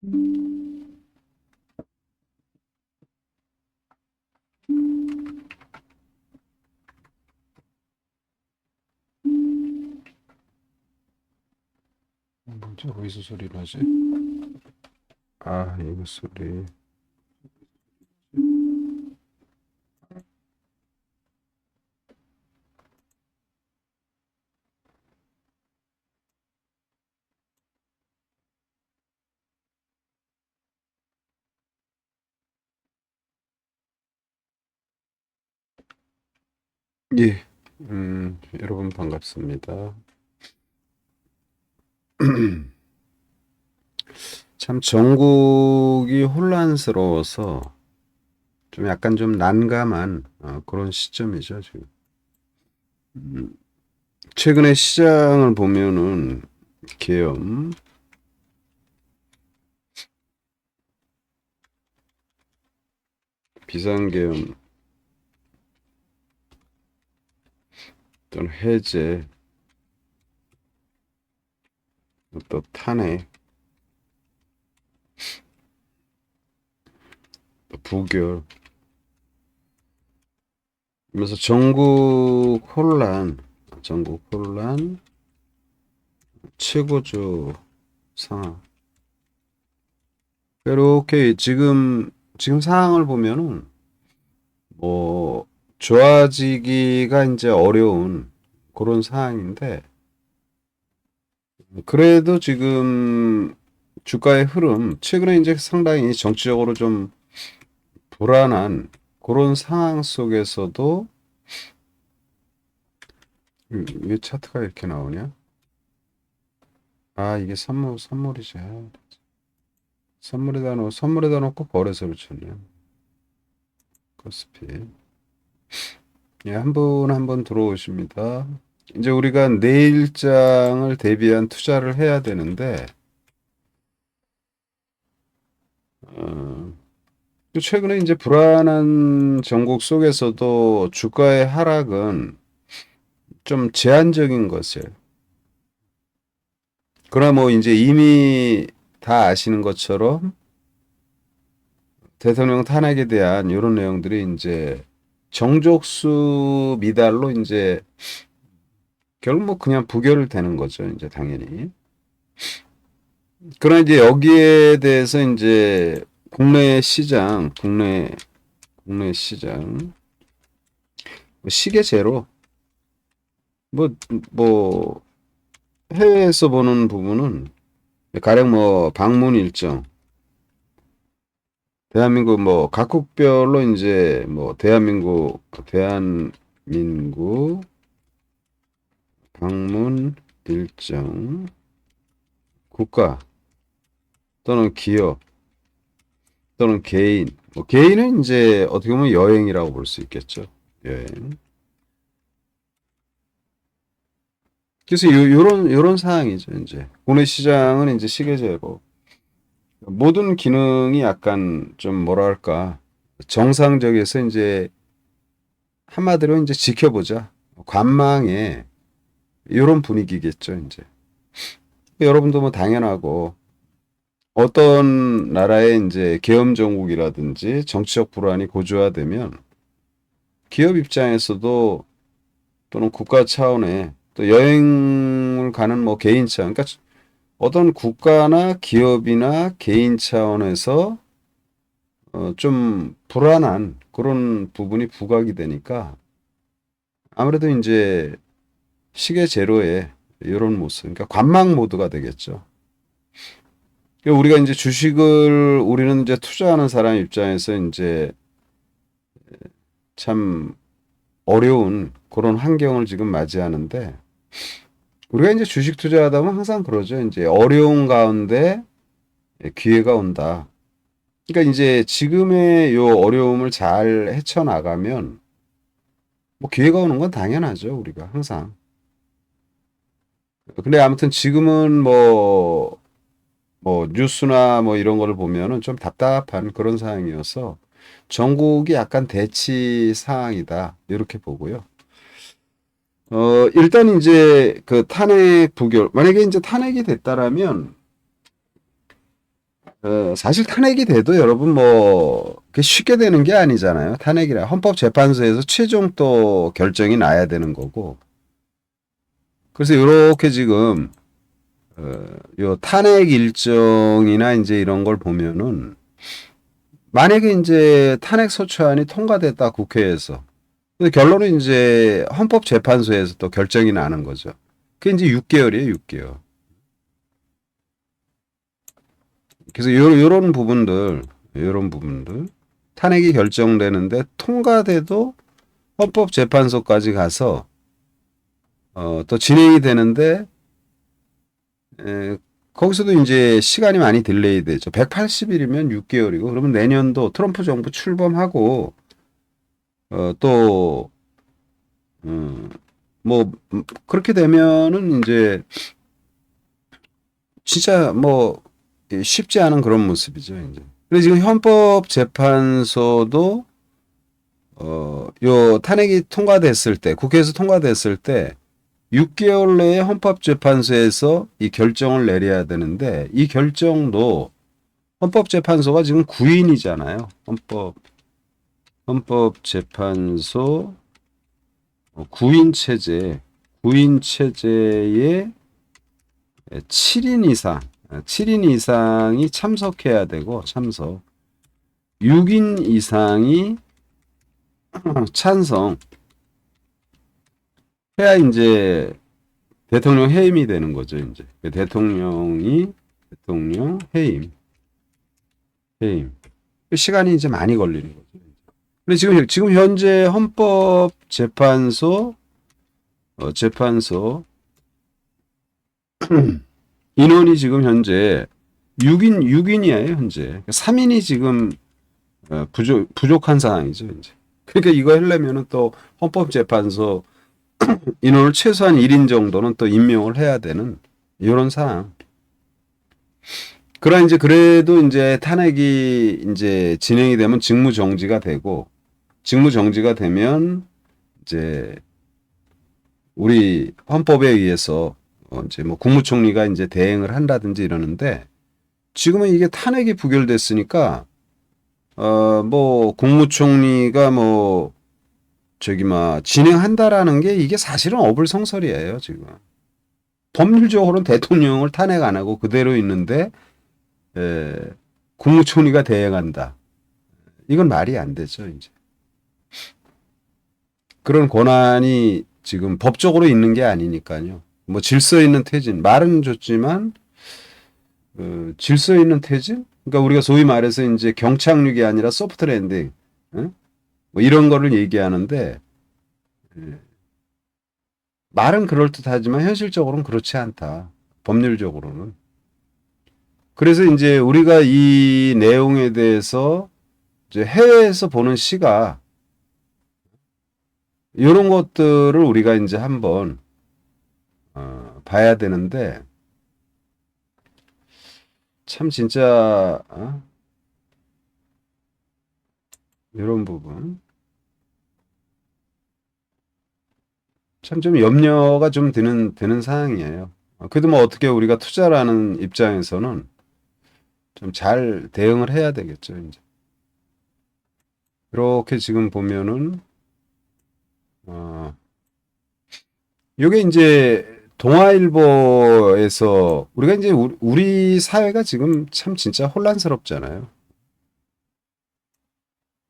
뭐지? 어디서 소리 나지? 아, 이거 소리. 예. 여러분 반갑습니다. 참 전국이 혼란스러워서 좀 약간 좀 난감한 그런 시점이죠, 지금. 음, 최근에 시장을 보면은 계엄, 비상계엄 또는 해제, 또 탄핵, 또 부결, 그러면서 전국 혼란, 최고조 상황. 이렇게 지금 상황을 보면은 뭐 좋아지기가 이제 어려운 그런 상황인데 그래도 지금 주가의 흐름 최근에 이제 상당히 정치적으로 좀 불안한 그런 상황 속에서도 왜 차트가 이렇게 나오냐? 아 이게 선물이지. 선물에다 놓고 거래소를 쳤네. 코스피. 예, 한 분 한 분 들어오십니다. 이제 우리가 내일장을 대비한 투자를 해야 되는데 어, 또 최근에 이제 불안한 전국 속에서도 주가의 하락은 좀 제한적인 것이에요. 그러나 뭐 이제 이미 다 아시는 것처럼 대통령 탄핵에 대한 이런 내용들이 이제 정족수 미달로 이제 결국 뭐 그냥 부결을 되는 거죠. 이제 당연히. 그러나 이제 여기에 대해서 이제 국내 시장, 뭐 시계 제로, 뭐, 뭐, 해외에서 보는 부분은 가령 뭐 방문 일정, 대한민국 뭐 각국별로 이제 뭐 대한민국 방문 일정, 국가 또는 기업 또는 개인, 뭐 개인은 이제 어떻게 보면 여행이라고 볼 수 있겠죠. 여행. 그래서 요런 상황이죠, 이제. 국내 시장은 이제 시계제로 모든 기능이 약간 좀 뭐랄까 정상적에서 이제 한마디로 이제 지켜보자. 관망에 이런 분위기겠죠, 이제. 여러분도 뭐 당연하고 어떤 나라의 이제 계엄 정국이라든지 정치적 불안이 고조화되면 기업 입장에서도 또는 국가 차원의 또 여행을 가는 뭐 개인 차원, 그러니까 어떤 국가나 기업이나 개인 차원에서 좀 불안한 그런 부분이 부각이 되니까 아무래도 이제 시계 제로의 이런 모습, 그러니까 관망 모드가 되겠죠. 그러니까 우리가 이제 주식을 우리는 이제 투자하는 사람 입장에서 이제 참 어려운 그런 환경을 지금 맞이하는데 우리가 이제 주식 투자하다 보면 항상 그러죠. 이제 어려운 가운데 기회가 온다. 그러니까 이제 지금의 요 어려움을 잘 헤쳐나가면 뭐 기회가 오는 건 당연하죠. 우리가 항상. 근데 아무튼 지금은 뭐 뉴스나 뭐 이런 거를 보면은 좀 답답한 그런 상황이어서 전국이 약간 대치 상황이다. 이렇게 보고요. 일단 이제 그 탄핵 부결, 만약에 이제 탄핵이 됐다라면 사실 탄핵이 돼도 여러분 뭐 그게 쉽게 되는 게 아니잖아요. 탄핵이라 헌법재판소에서 최종 또 결정이 나야 되는 거고. 그래서 이렇게 지금 요 탄핵 일정이나 이제 이런 걸 보면은 만약에 이제 탄핵 소추안이 통과됐다 국회에서 근데 결론은 이제 헌법재판소에서 또 결정이 나는 거죠. 그게 이제 6개월이에요, 6개월. 그래서 요런 부분들, 요런 부분들 탄핵이 결정되는데 통과돼도 헌법재판소까지 가서 또 진행이 되는데 거기서도 이제 시간이 많이 딜레이 되죠. 180일이면 6개월이고 그러면 내년도 트럼프 정부 출범하고 또 뭐 그렇게 되면은 이제 진짜 뭐 쉽지 않은 그런 모습이죠, 이제. 그래서 지금 헌법재판소도 요 탄핵이 통과됐을 때 국회에서 통과됐을 때 6개월 내에 헌법재판소에서 이 결정을 내려야 되는데 이 결정도 헌법재판소가 지금 9인이잖아요. 헌법재판소 9인 체제, 9인 체제에 7인 이상, 7인 이상이 참석해야 되고 참석. 6인 이상이 찬성. 해야 이제 대통령 해임이 되는 거죠, 이제. 대통령 해임. 시간이 이제 많이 걸리는 거죠. 근데 지금 현재 헌법재판소, 재판소, 인원이 지금 현재 6인이에요, 현재. 3인이 지금 부족한 상황이죠, 이제. 그러니까 이거 하려면은 또 헌법재판소 인원을 최소한 1인 정도는 또 임명을 해야 되는 이런 상황. 그러나 이제 그래도 이제 탄핵이 이제 진행이 되면 직무정지가 되고 직무정지가 되면 이제 우리 헌법에 의해서 이제 뭐 국무총리가 이제 대행을 한다든지 이러는데 지금은 이게 탄핵이 부결됐으니까 뭐 국무총리가 뭐 저기 막 진행한다라는 게 이게 사실은 어불성설이에요, 지금. 법률적으로는 대통령을 탄핵 안 하고 그대로 있는데 국무총리가 대행한다. 이건 말이 안 되죠, 이제. 그런 권한이 지금 법적으로 있는 게 아니니까요. 뭐 질서 있는 퇴진 말은 좋지만 질서 있는 퇴진? 그러니까 우리가 소위 말해서 이제 경착륙이 아니라 소프트 랜딩, 뭐 이런 거를 얘기하는데 말은 그럴듯하지만 현실적으로는 그렇지 않다. 법률적으로는. 그래서 이제 우리가 이 내용에 대해서 이제 해외에서 보는 시각 이런 것들을 우리가 이제 한번 봐야 되는데 참 진짜 이런 부분 참 좀 염려가 좀 드는 상황이에요. 그래도 뭐 어떻게 우리가 투자라는 입장에서는 좀 잘 대응을 해야 되겠죠, 이제. 이렇게 지금 보면은 요게 이제 동아일보에서 우리가 이제 우리 사회가 지금 참 진짜 혼란스럽잖아요.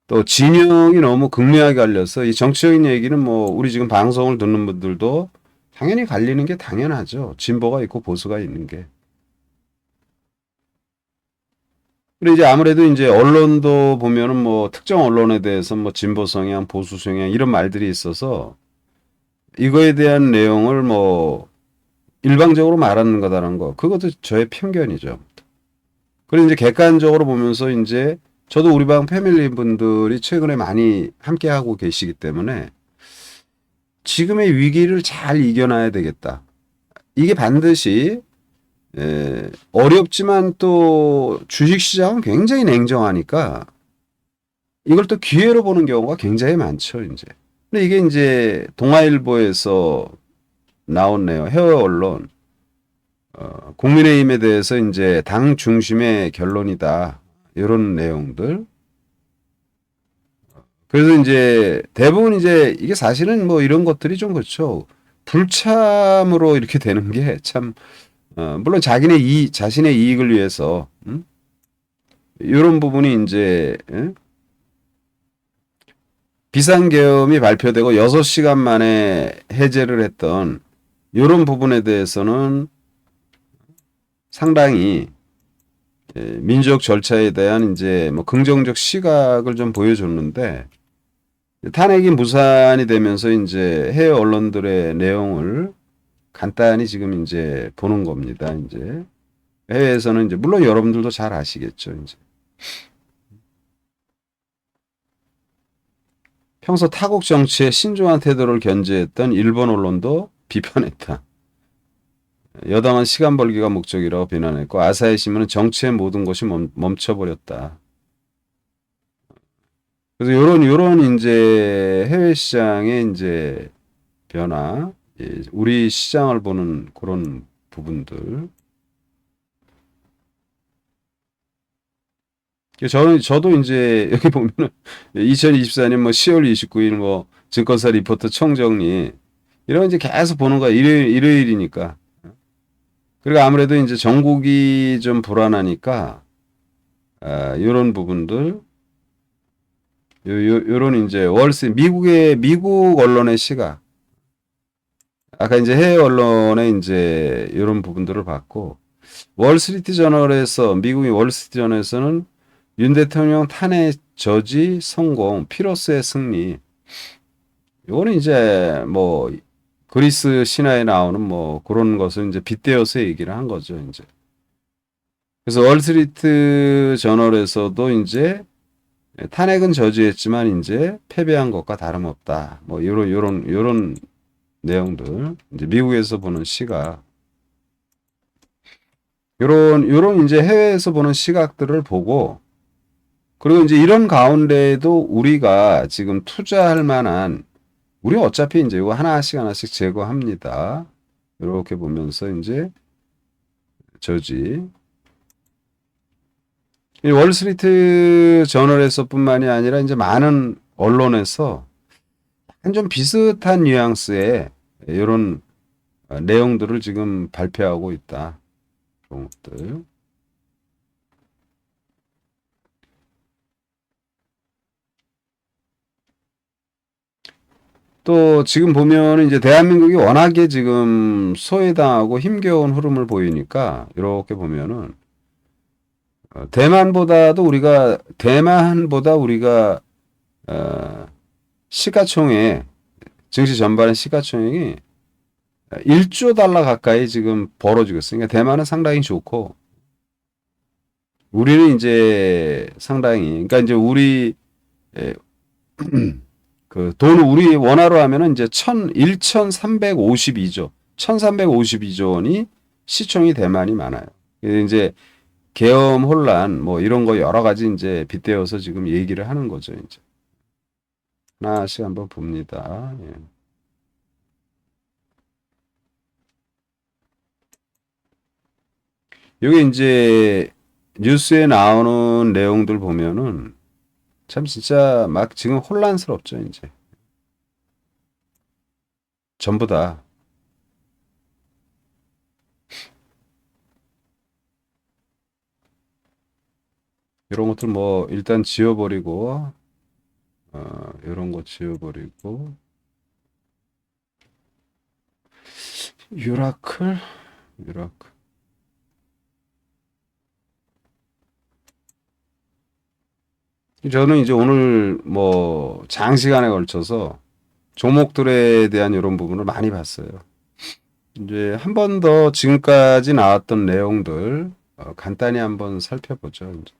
또 진영이 너무 극명하게 갈려서 이 정치적인 얘기는 뭐 우리 지금 방송을 듣는 분들도 당연히 갈리는 게 당연하죠. 진보가 있고 보수가 있는 게. 그리고 이제 아무래도 이제 언론도 보면은 뭐 특정 언론에 대해서 뭐 진보 성향, 보수 성향 이런 말들이 있어서 이거에 대한 내용을 뭐 일방적으로 말하는 거다라는 거. 그것도 저의 편견이죠. 그리고 이제 객관적으로 보면서 이제 저도 우리 방 패밀리 분들이 최근에 많이 함께 하고 계시기 때문에 지금의 위기를 잘 이겨놔야 되겠다. 이게 반드시 어렵지만 또 주식시장은 굉장히 냉정하니까 이걸 또 기회로 보는 경우가 굉장히 많죠, 이제. 근데 이게 이제 동아일보에서 나왔네요. 해외 언론. 국민의힘에 대해서 이제 당 중심의 결론이다. 이런 내용들. 그래서 이제 대부분 이제 이게 사실은 뭐 이런 것들이 좀 그렇죠. 불참으로 이렇게 되는 게 참, 물론 자신의 이익을 위해서, 이런 부분이 이제, 비상계엄이 발표되고 6시간 만에 해제를 했던 이런 부분에 대해서는 상당히 민주적 절차에 대한 이제 뭐 긍정적 시각을 좀 보여줬는데 탄핵이 무산이 되면서 이제 해외 언론들의 내용을 간단히 지금 이제 보는 겁니다. 이제 해외에서는 이제 물론 여러분들도 잘 아시겠죠. 이제 평소 타국 정치에 신중한 태도를 견지했던 일본 언론도 비판했다. 여당은 시간 벌기가 목적이라고 비난했고 아사히 신문은 정치의 모든 것이 멈춰버렸다. 그래서 요런 이제 해외 시장의 이제 변화, 우리 시장을 보는 그런 부분들. 저도 이제 여기 보면은 2024년 뭐 10월 29일 뭐 증권사 리포트 총정리 이런 이제 계속 보는 거야. 일요일이니까. 그리고 아무래도 이제 전국이 좀 불안하니까 이런 부분들 요런 이제 미국 언론의 시각 아까 이제 해외 언론의 이제 이런 부분들을 봤고 월스트리트 저널에서 미국의 월스트리트 저널에서는 윤 대통령 탄핵 저지 성공 피로스의 승리 이거는 이제 뭐 그리스 신화에 나오는 뭐 그런 것을 이제 빗대어서 얘기를 한 거죠 이제 그래서 월스트리트 저널에서도 이제 탄핵은 저지했지만 이제 패배한 것과 다름없다. 뭐 요런 내용들 이제 미국에서 보는 시각 요런 이제 해외에서 보는 시각들을 보고 그리고 이제 이런 가운데에도 우리가 지금 투자할 만한 우리 어차피 이제 이거 하나씩 제거합니다. 이렇게 보면서 이제 저지 이 월스트리트 저널에서뿐만이 아니라 이제 많은 언론에서 좀 비슷한 뉘앙스의 이런 내용들을 지금 발표하고 있다. 그런 것들. 또 지금 보면 이제 대한민국이 워낙에 지금 소외당하고 힘겨운 흐름을 보이니까 이렇게 보면은 대만보다 우리가 어, 시가총액 증시 전반의 시가총액이 1조 달러 가까이 지금 벌어지고 있어요. 그러니까 대만은 상당히 좋고 우리는 이제 상당히 그러니까 이제 우리 그 돈을 우리 원화로 하면은 이제 1,352조, 1,352조 원이 시총이 대만이 많아요. 이제 계엄 혼란 뭐 이런 거 여러 가지 이제 빗대어서 지금 얘기를 하는 거죠, 이제. 하나씩 한번 봅니다. 예. 여기 이제 뉴스에 나오는 내용들 보면은 참 진짜 막 지금 혼란스럽죠, 이제. 전부 다. 이런 것들 뭐 일단 지워버리고, 이런 거 지워버리고, 유라클? 유라클. 저는 이제 오늘 뭐 장시간에 걸쳐서 종목들에 대한 이런 부분을 많이 봤어요. 이제 한 번 더 지금까지 나왔던 내용들 간단히 한번 살펴보죠. 이제.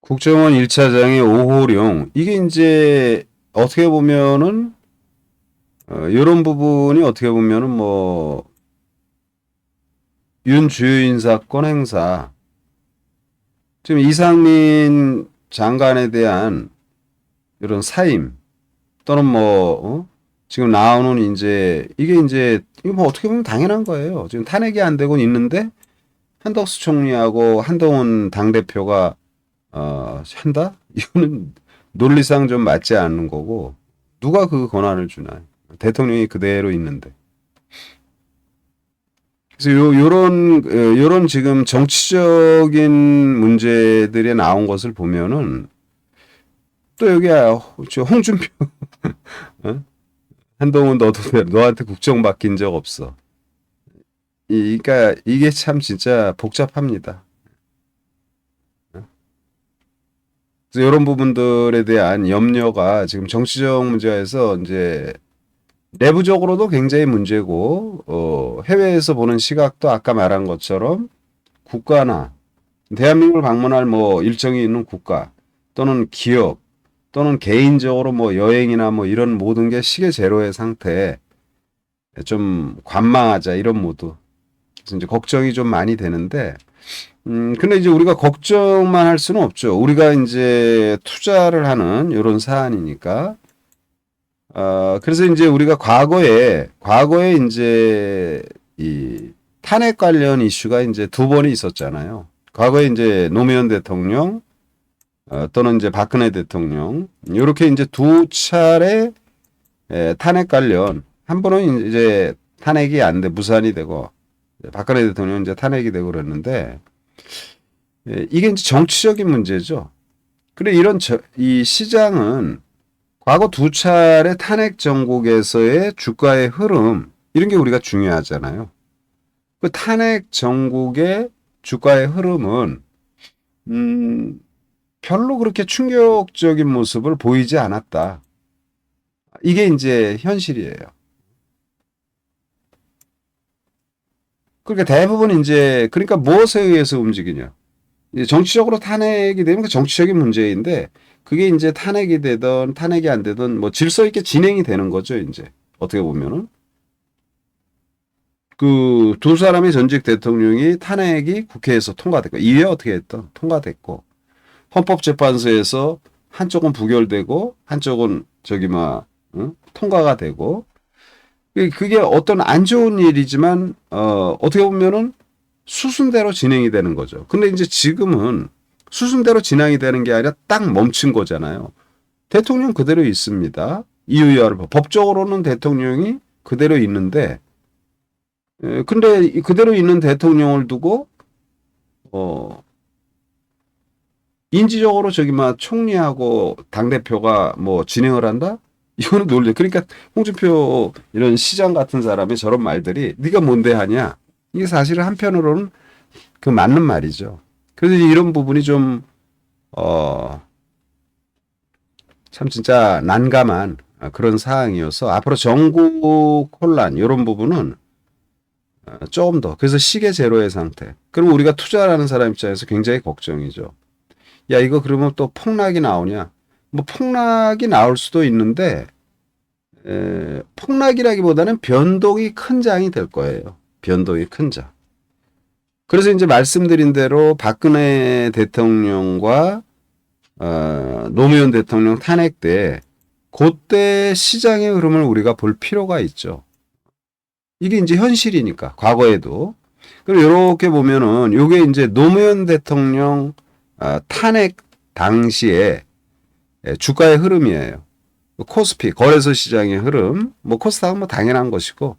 국정원 1차장의 오호령, 이게 이제 어떻게 보면은 이런 부분이 어떻게 보면은 뭐 윤 주요인 사건 행사, 지금 이상민 장관에 대한 이런 사임 또는 뭐 지금 나오는 이제 이게 이제 이거 뭐 어떻게 보면 당연한 거예요. 지금 탄핵이 안 되고 있는데 한덕수 총리하고 한동훈 당대표가 한다? 이거는 논리상 좀 맞지 않는 거고 누가 그 권한을 주나? 대통령이 그대로 있는데. 그래서 요런 지금 정치적인 문제들이 나온 것을 보면은 또 여기야 저 홍준표 어? 한동훈 너한테 국정 맡긴 적 없어. 그러니까 이게 참 진짜 복잡합니다. 그래서 이런 부분들에 대한 염려가 지금 정치적 문제에서 이제 내부적으로도 굉장히 문제고 해외에서 보는 시각도 아까 말한 것처럼 국가나 대한민국을 방문할 뭐 일정이 있는 국가 또는 기업 또는 개인적으로 뭐 여행이나 뭐 이런 모든 게 시계 제로의 상태에 좀 관망하자 이런 모드. 그래서 이제 걱정이 좀 많이 되는데, 근데 이제 우리가 걱정만 할 수는 없죠. 우리가 이제 투자를 하는 이런 사안이니까. 그래서 이제 우리가 과거에 이제 이 탄핵 관련 이슈가 이제 두 번이 있었잖아요. 과거에 이제 노무현 대통령, 또는 이제 박근혜 대통령, 이렇게 이제 두 차례 탄핵 관련, 한 번은 이제 탄핵이 안 돼, 무산이 되고, 박근혜 대통령은 이제 탄핵이 되고 그랬는데, 이게 이제 정치적인 문제죠. 그래, 이 시장은 과거 두 차례 탄핵 정국에서의 주가의 흐름, 이런 게 우리가 중요하잖아요. 그 탄핵 정국의 주가의 흐름은, 별로 그렇게 충격적인 모습을 보이지 않았다. 이게 이제 현실이에요. 그러니까 대부분 이제, 그러니까 무엇에 의해서 움직이냐. 이제 정치적으로 탄핵이 되면 그 정치적인 문제인데, 그게 이제 탄핵이 되든 탄핵이 안 되든 뭐 질서 있게 진행이 되는 거죠, 이제. 어떻게 보면은. 그 두 사람의 전직 대통령이 탄핵이 국회에서 통과됐고, 이회 어떻게 했던 통과됐고, 헌법재판소에서 한쪽은 부결되고, 한쪽은 저기 통과가 되고, 그게 어떤 안 좋은 일이지만, 어떻게 보면은 수순대로 진행이 되는 거죠. 근데 이제 지금은 수순대로 진행이 되는 게 아니라 딱 멈춘 거잖아요. 대통령 그대로 있습니다. 이유야를 법적으로는 대통령이 그대로 있는데, 근데 그대로 있는 대통령을 두고 인지적으로 저기 총리하고 당 대표가 뭐 진행을 한다? 이거는 논리. 그러니까 홍준표 이런 시장 같은 사람이 저런 말들이 네가 뭔데 하냐? 이게 사실은 한편으로는 그 맞는 말이죠. 그래서 이런 부분이 좀 참 진짜 난감한 그런 사항이어서 앞으로 정국 혼란 이런 부분은 조금 더 그래서 시계 제로의 상태. 그럼 우리가 투자하는 사람 입장에서 굉장히 걱정이죠. 야 이거 그러면 또 폭락이 나오냐? 뭐 폭락이 나올 수도 있는데 폭락이라기보다는 변동이 큰 장이 될 거예요. 변동이 큰 장. 그래서 이제 말씀드린 대로 박근혜 대통령과 노무현 대통령 탄핵 때 그때 시장의 흐름을 우리가 볼 필요가 있죠. 이게 이제 현실이니까 과거에도. 그리고 이렇게 보면은 이게 이제 노무현 대통령 탄핵 당시에 주가의 흐름이에요. 코스피 거래소 시장의 흐름, 뭐 코스닥은 뭐 당연한 것이고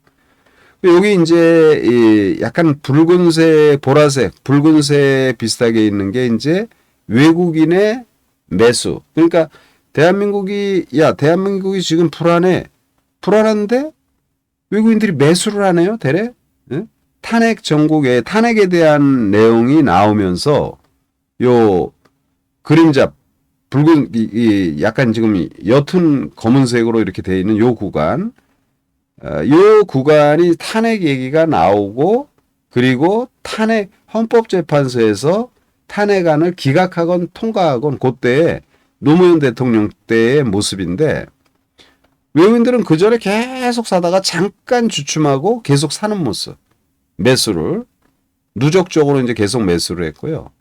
여기 이제 약간 붉은색, 보라색, 붉은색 비슷하게 있는 게 이제 외국인의 매수. 그러니까 대한민국이 지금 불안한데 외국인들이 매수를 하네요, 대래. 예? 탄핵에 대한 내용이 나오면서 요 그림자 약간 지금 옅은 검은색으로 이렇게 되어 있는 요 구간이 탄핵 얘기가 나오고 그리고 헌법재판소에서 탄핵안을 기각하건 통과하건 그때에 노무현 대통령 때의 모습인데 외국인들은 그 전에 계속 사다가 잠깐 주춤하고 계속 사는 모습. 매수를 누적적으로 이제 계속 매수를 했고요.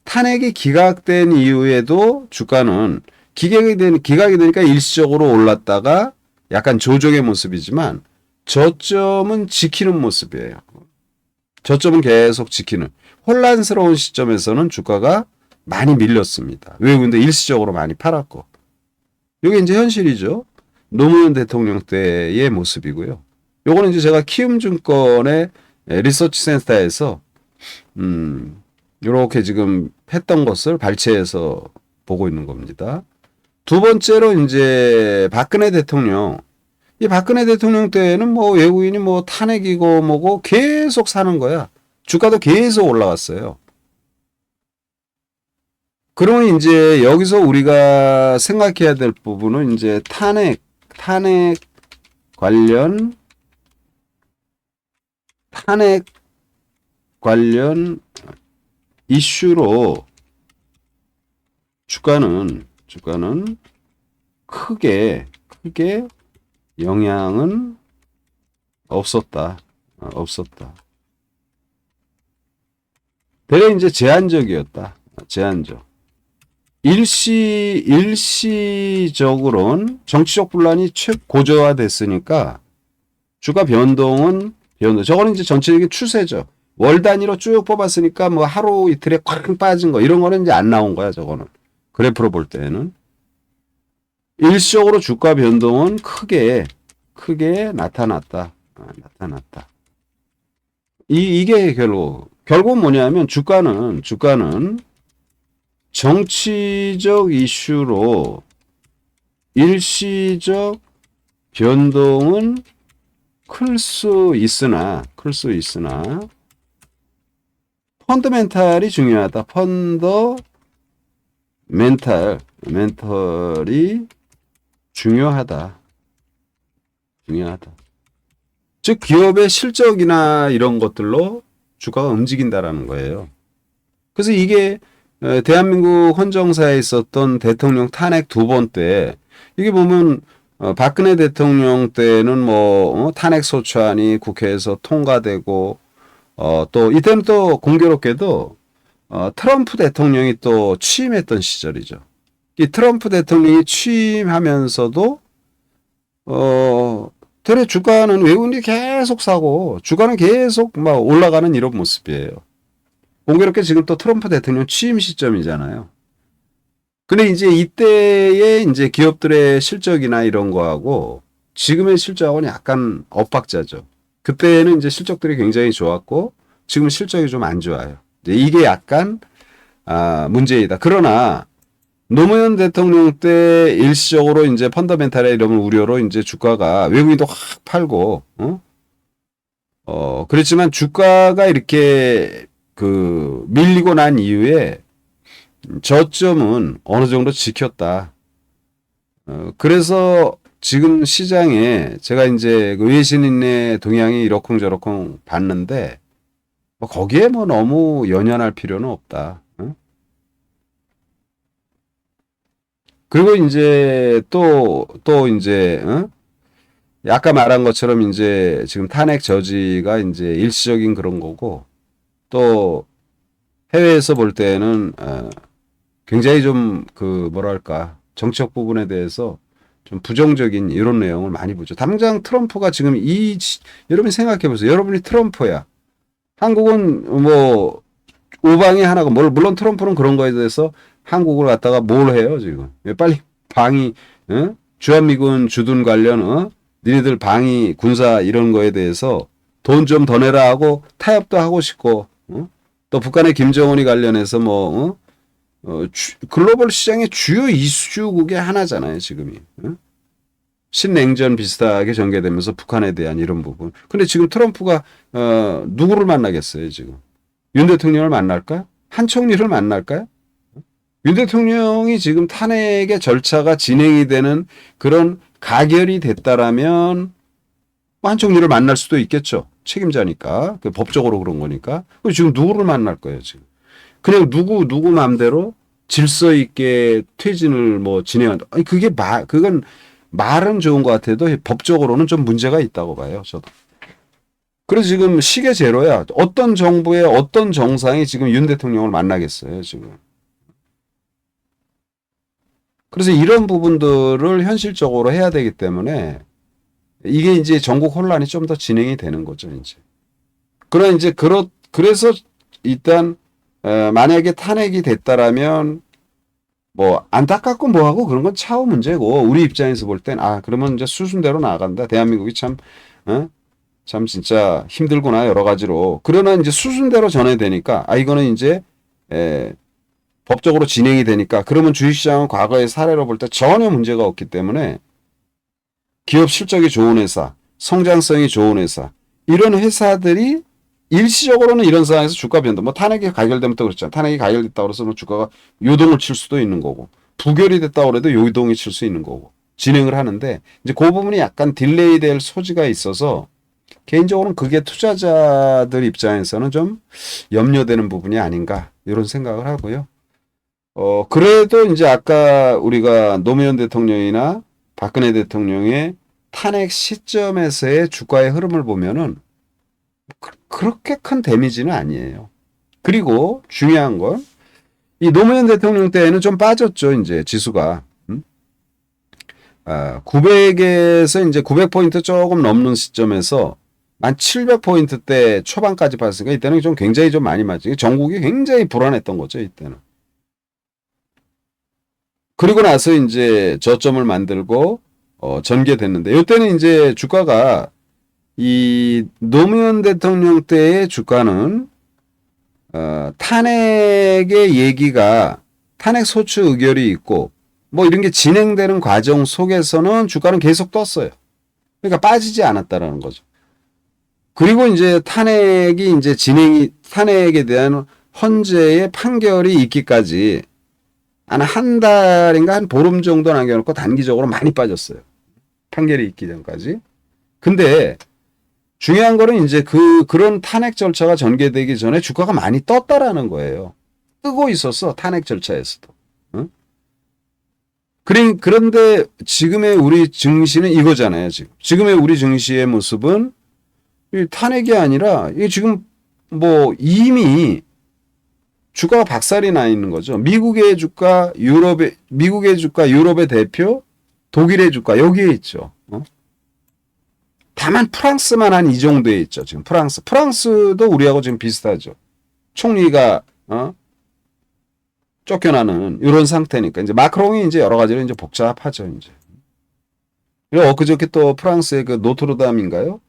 탄핵이 기각된 이후에도 주가는 기각이 되니까 일시적으로 올랐다가 약간 조정의 모습이지만 저점은 지키는 모습이에요. 저점은 계속 지키는. 혼란스러운 시점에서는 주가가 많이 밀렸습니다. 외국인들 일시적으로 많이 팔았고. 이게 이제 현실이죠. 노무현 대통령 때의 모습이고요. 요거는 이제 제가 키움증권의 리서치 센터에서 이렇게 지금 했던 것을 발췌해서 보고 있는 겁니다. 두 번째로 이제 박근혜 대통령. 이 박근혜 대통령 때는 뭐 외국인이 뭐 탄핵이고 뭐고 계속 사는 거야. 주가도 계속 올라갔어요. 그러면 이제 여기서 우리가 생각해야 될 부분은 이제 탄핵 관련 이슈로 주가는 크게 영향은 없었다. 되레 이제 제한적이었다. 제한적. 일시적으로는 정치적 분란이 최고조화됐으니까 주가 변동은 저거는 이제 전체적인 추세죠. 월 단위로 쭉 뽑았으니까 뭐 하루 이틀에 꽉 빠진 거 이런 거는 이제 안 나온 거야. 저거는 그래프로 볼 때는 일시적으로 주가 변동은 크게 나타났다. 이게 결국 뭐냐면 주가는 정치적 이슈로 일시적 변동은 클 수 있으나 펀더멘탈이 중요하다. 멘털이 중요하다. 즉 기업의 실적이나 이런 것들로 주가가 움직인다라는 거예요. 그래서 이게 대한민국 헌정사에 있었던 대통령 탄핵 두 번 때 이게 보면 박근혜 대통령 때는 뭐 탄핵 소추안이 국회에서 통과되고 또 이때는 또 공교롭게도 트럼프 대통령이 또 취임했던 시절이죠. 이 트럼프 대통령이 취임하면서도 되레 주가는 외국인이 계속 사고 주가는 계속 막 올라가는 이런 모습이에요. 공교롭게 지금 또 트럼프 대통령 취임 시점이잖아요. 근데 이제 이때의 이제 기업들의 실적이나 이런 거하고 지금의 실적하고는 약간 엇박자죠. 그때는 이제 실적들이 굉장히 좋았고 지금 실적이 좀 안 좋아요. 이게 약간 문제이다. 그러나 노무현 대통령 때 일시적으로 이제 펀더멘탈에 이런 우려로 이제 주가가 외국인도 확 팔고 그렇지만 주가가 이렇게 밀리고 난 이후에 저점은 어느 정도 지켰다. 그래서 지금 시장에 제가 이제 그 외신인의 동향이 이러쿵저러쿵 봤는데 거기에 뭐 너무 연연할 필요는 없다. 그리고 이제 또 이제 아까 말한 것처럼 이제 지금 탄핵 저지가 이제 일시적인 그런 거고 또 해외에서 볼 때는 굉장히 좀 뭐랄까 정치적 부분에 대해서 좀 부정적인 이런 내용을 많이 보죠. 당장 트럼프가 지금 여러분이 생각해 보세요. 여러분이 트럼프야. 한국은 뭐 우방이 하나가 물론 트럼프는 그런 거에 대해서 한국을 갖다가 뭘 해요 지금? 빨리 방위 주한미군 주둔 관련 니네들 방위 군사 이런 거에 대해서 돈 좀 더 내라 하고 타협도 하고 싶고 또 북한의 김정은이 관련해서 글로벌 시장의 주요 이슈국의 하나잖아요 지금이. 신냉전 비슷하게 전개되면서 북한에 대한 이런 부분. 근데 지금 트럼프가 누구를 만나겠어요 지금? 윤 대통령을 만날까? 한총리를 만날까요? 윤 대통령이 지금 탄핵의 절차가 진행이 되는 그런 가결이 됐다라면 한총리를 만날 수도 있겠죠. 책임자니까. 법적으로 그런 거니까. 지금 누구를 만날 거예요, 지금. 그냥 누구 마음대로 질서 있게 퇴진을 뭐 진행한다. 아니 그게 그건 말은 좋은 것 같아도 법적으로는 좀 문제가 있다고 봐요. 저도. 그래서 지금 시계 제로야. 어떤 정부의 어떤 정상이 지금 윤 대통령을 만나겠어요, 지금. 그래서 이런 부분들을 현실적으로 해야 되기 때문에 이게 이제 전국 혼란이 좀 더 진행이 되는 거죠, 이제. 그래서 일단 만약에 탄핵이 됐다라면 뭐 안타깝고 뭐하고 그런 건 차후 문제고 우리 입장에서 볼 땐 그러면 이제 수순대로 나아간다. 대한민국이 참 어? 참 진짜 힘들구나 여러 가지로. 그러나 이제 수순대로 전해되니까 이거는 이제 법적으로 진행이 되니까 그러면 주식시장은 과거의 사례로 볼 때 전혀 문제가 없기 때문에 기업 실적이 좋은 회사, 성장성이 좋은 회사 이런 회사들이 일시적으로는 이런 상황에서 주가 변동, 뭐 탄핵이 가결되면 또 그렇잖아. 탄핵이 가결됐다고 해서 뭐 주가가 요동을 칠 수도 있는 거고, 부결이 됐다고 해도 요동이 칠 수 있는 거고, 진행을 하는데, 이제 그 부분이 약간 딜레이 될 소지가 있어서, 개인적으로는 그게 투자자들 입장에서는 좀 염려되는 부분이 아닌가, 이런 생각을 하고요. 그래도 이제 아까 우리가 노무현 대통령이나 박근혜 대통령의 탄핵 시점에서의 주가의 흐름을 보면은 그렇게 큰 데미지는 아니에요. 그리고 중요한 건 이 노무현 대통령 때에는 좀 빠졌죠. 이제 지수가 900에서 이제 900포인트 조금 넘는 시점에서 한 700포인트대 초반까지 봤으니까 이때는 좀 굉장히 좀 많이 맞지. 전국이 굉장히 불안했던 거죠. 이때는. 그리고 나서 이제 저점을 만들고 전개됐는데 이때는 이제 주가가 이 노무현 대통령 때의 주가는 탄핵의 얘기가 탄핵 소추 의결이 있고 뭐 이런 게 진행되는 과정 속에서는 주가는 계속 떴어요. 그러니까 빠지지 않았다라는 거죠. 그리고 이제 탄핵에 대한 헌재의 판결이 있기까지 한 달인가 한 보름 정도 남겨놓고 단기적으로 많이 빠졌어요. 판결이 있기 전까지. 근데 중요한 거는 이제 그런 탄핵 절차가 전개되기 전에 주가가 많이 떴다라는 거예요. 뜨고 있었어, 탄핵 절차에서도. 응? 그런데 지금의 우리 증시는 이거잖아요, 지금. 지금의 우리 증시의 모습은 이 탄핵이 아니라 이게 지금 뭐 이미 주가가 박살이 나 있는 거죠. 미국의 주가, 유럽의 대표, 독일의 주가 여기에 있죠. 다만 프랑스만 한 이 정도에 있죠. 지금 프랑스도 우리하고 지금 비슷하죠. 총리가 쫓겨나는 이런 상태니까 이제 마크롱이 이제 여러 가지로 이제 복잡하죠. 이제. 그리고 엊그저께 또 프랑스의 그 노트르담인가요?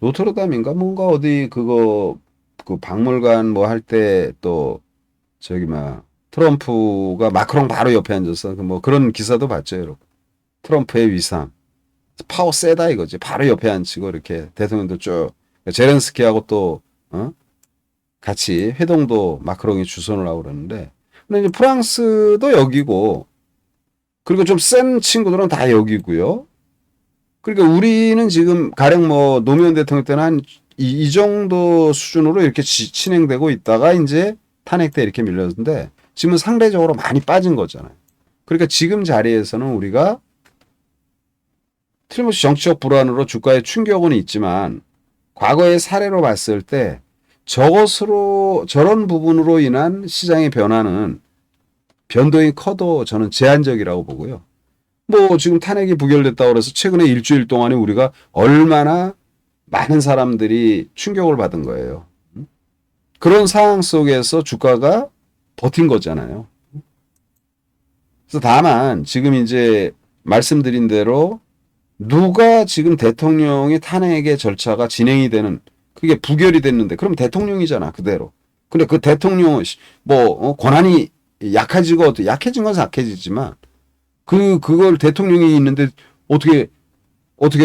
노트르담인가 뭔가 어디 그 박물관 뭐 할 때 또 저기 막 트럼프가 마크롱 바로 옆에 앉아서 뭐 그런 기사도 봤죠, 여러분. 트럼프의 위상. 파워 세다 이거지. 바로 옆에 앉히고 이렇게 대통령도 쭉 제렌스키하고 또 같이 회동도 마크롱이 주선을 하고 그러는데 근데 이제 프랑스도 여기고 그리고 좀 센 친구들은 다 여기고요. 그러니까 우리는 지금 가령 뭐 노무현 대통령 때는 한 이 정도 수준으로 이렇게 진행되고 있다가 이제 탄핵 때 이렇게 밀렸는데 지금은 상대적으로 많이 빠진 거잖아요. 그러니까 지금 자리에서는 우리가 틀림없이 정치적 불안으로 주가에 충격은 있지만 과거의 사례로 봤을 때 저런 부분으로 인한 시장의 변화는 변동이 커도 저는 제한적이라고 보고요. 뭐 지금 탄핵이 부결됐다고 해서 최근에 일주일 동안에 우리가 얼마나 많은 사람들이 충격을 받은 거예요. 그런 상황 속에서 주가가 버틴 거잖아요. 그래서 다만 지금 이제 말씀드린 대로 누가 지금 대통령의 탄핵의 절차가 진행이 되는 그게 부결이 됐는데 그럼 대통령이잖아 그대로. 근데 그 대통령 권한이 약해진 건 약해지지만 그걸 대통령이 있는데 어떻게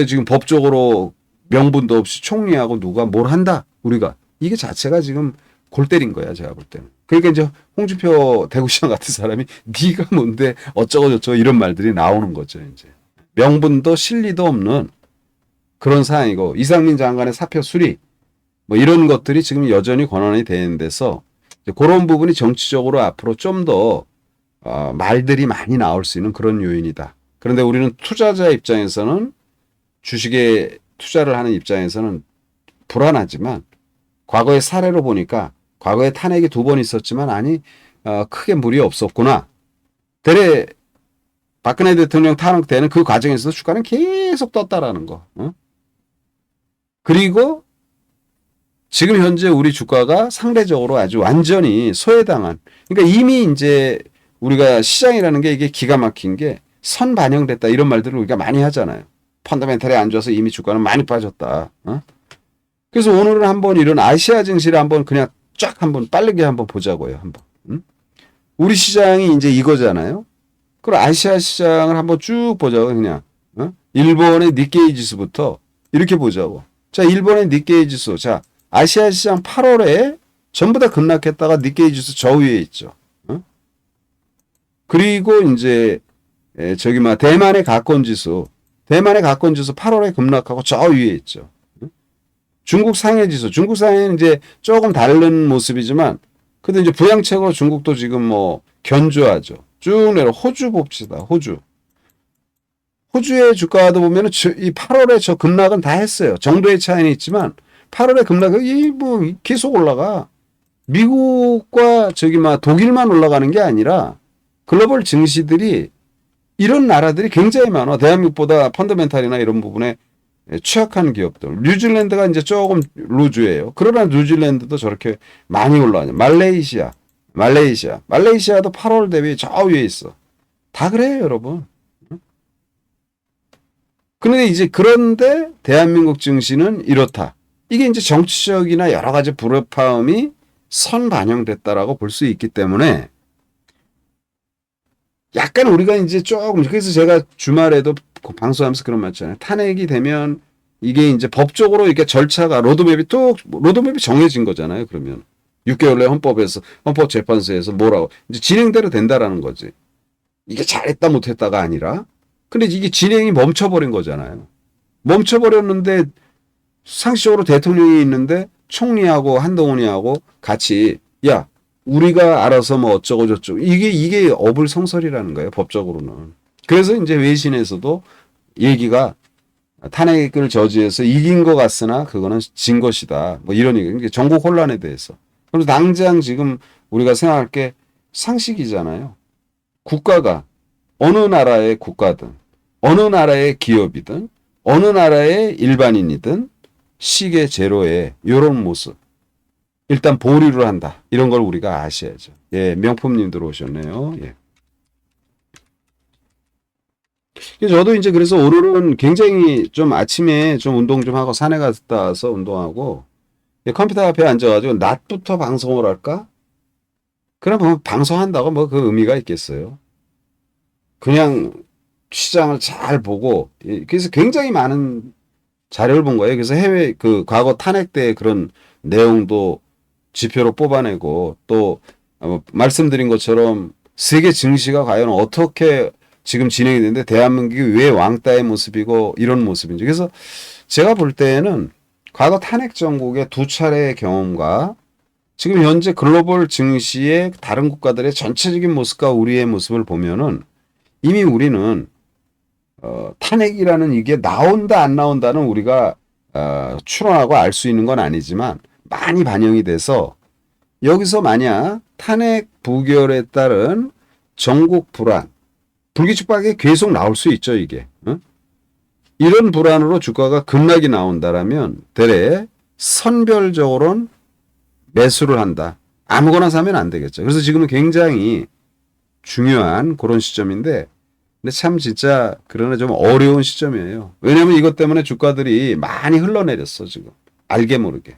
지금 법적으로 명분도 없이 총리하고 누가 뭘 한다 우리가 이게 자체가 지금 골 때린 거야 제가 볼 때는. 그러니까 이제 홍준표 대구시장 같은 사람이 네가 뭔데 어쩌고 저쩌고 이런 말들이 나오는 거죠 이제. 명분도 실리도 없는 그런 상황이고 이상민 장관의 사표 수리 뭐 이런 것들이 지금 여전히 권한이 되는 데서 그런 부분이 정치적으로 앞으로 좀 더 말들이 많이 나올 수 있는 그런 요인이다. 그런데 우리는 투자자 입장에서는 주식에 투자를 하는 입장에서는 불안하지만 과거의 사례로 보니까 과거에 탄핵이 2번 있었지만 아니 크게 무리 없었구나. 대래 박근혜 대통령 탄핵되는 그 과정에서 주가는 계속 떴다라는 거. 그리고 지금 현재 우리 주가가 상대적으로 아주 완전히 소외당한. 그러니까 이미 이제 우리가 시장이라는 게 이게 기가 막힌 게 선반영됐다 이런 말들을 우리가 많이 하잖아요. 펀더멘탈이 안 좋아서 이미 주가는 많이 빠졌다. 그래서 오늘은 한번 이런 아시아 증시를 한번 그냥 쫙 한번 빠르게 한번 보자고요. 한번. 우리 시장이 이제 이거잖아요. 그럼 아시아 시장을 한번 쭉 보자고 그냥. 일본의 니케이 지수부터 이렇게 보자고. 자, 일본의 니케이 지수. 자, 아시아 시장 8월에 전부 다 급락했다가 니케이 지수 저 위에 있죠. 그리고 이제 저기 대만의 가권 지수. 대만의 가권 지수 8월에 급락하고 저 위에 있죠. 중국 상해 지수. 중국 상해는 이제 조금 다른 모습이지만 근데 이제 부양책으로 중국도 지금 뭐 견조하죠. 쭉 내려 호주 봅시다. 호주. 호주의 주가도 보면은 이 8월에 저 급락은 다 했어요. 정도의 차이는 있지만 8월에 급락이 뭐 계속 올라가. 미국과 독일만 올라가는 게 아니라 글로벌 증시들이 이런 나라들이 굉장히 많아. 대한민국보다 펀더멘탈이나 이런 부분에 취약한 기업들. 뉴질랜드가 이제 조금 루즈예요. 그러나 뉴질랜드도 저렇게 많이 올라가요. 말레이시아도 8월 대비 저 위에 있어. 다 그래요, 여러분. 그런데 대한민국 증시는 이렇다. 이게 이제 정치적이나 여러 가지 불협화음이 선반영됐다라고 볼 수 있기 때문에 약간 우리가 이제 조금 그래서 제가 주말에도 방송하면서 그런 말 있잖아요. 탄핵이 되면 이게 이제 법적으로 이렇게 절차가 로드맵이 정해진 거잖아요. 그러면 6개월 내 헌법재판소에서 뭐라고 이제 진행대로 된다라는 거지. 이게 잘했다 못했다가 아니라 근데 이게 진행이 멈춰버린 거잖아요. 멈춰버렸는데 상식적으로 대통령이 있는데 총리하고 한동훈이하고 같이 야 우리가 알아서 뭐 어쩌고 저쩌고 이게 어불성설이라는 거예요. 법적으로는. 그래서 이제 외신에서도 얘기가 탄핵을 저지해서 이긴 것 같으나 그거는 진 것이다. 뭐 이런 얘기. 전국 혼란에 대해서. 그래서 당장 지금 우리가 생각할 게 상식이잖아요. 국가가 어느 나라의 국가든 어느 나라의 기업이든 어느 나라의 일반인이든 시계 제로의 이런 모습. 일단 보류를 한다. 이런 걸 우리가 아셔야죠. 예, 명품님 들어오셨네요. 예. 저도 이제 그래서 오늘은 굉장히 좀 아침에 좀 운동 좀 하고 산에 갔다 와서 운동하고 컴퓨터 앞에 앉아가지고 낮부터 방송을 할까? 그럼 뭐 방송한다고 뭐 그 의미가 있겠어요. 그냥 시장을 잘 보고 그래서 굉장히 많은 자료를 본 거예요. 그래서 해외 과거 탄핵 때 그런 내용도 지표로 뽑아내고 또 말씀드린 것처럼 세계 증시가 과연 어떻게 지금 진행이 되는데 대한민국이 왜 왕따의 모습이고 이런 모습인지. 그래서 제가 볼 때에는 과거 탄핵 정국의 2차례의 경험과 지금 현재 글로벌 증시의 다른 국가들의 전체적인 모습과 우리의 모습을 보면은 이미 우리는 탄핵이라는 이게 나온다 안 나온다는 우리가 추론하고 알 수 있는 건 아니지만 많이 반영이 돼서 여기서 만약 탄핵 부결에 따른 전국 불안, 불규칙하게 계속 나올 수 있죠, 이게. 이런 불안으로 주가가 급락이 나온다라면 대래 선별적으로는 매수를 한다. 아무거나 사면 안 되겠죠. 그래서 지금은 굉장히 중요한 그런 시점인데 근데 참 진짜 그러나 좀 어려운 시점이에요. 왜냐하면 이것 때문에 주가들이 많이 흘러내렸어, 지금. 알게 모르게.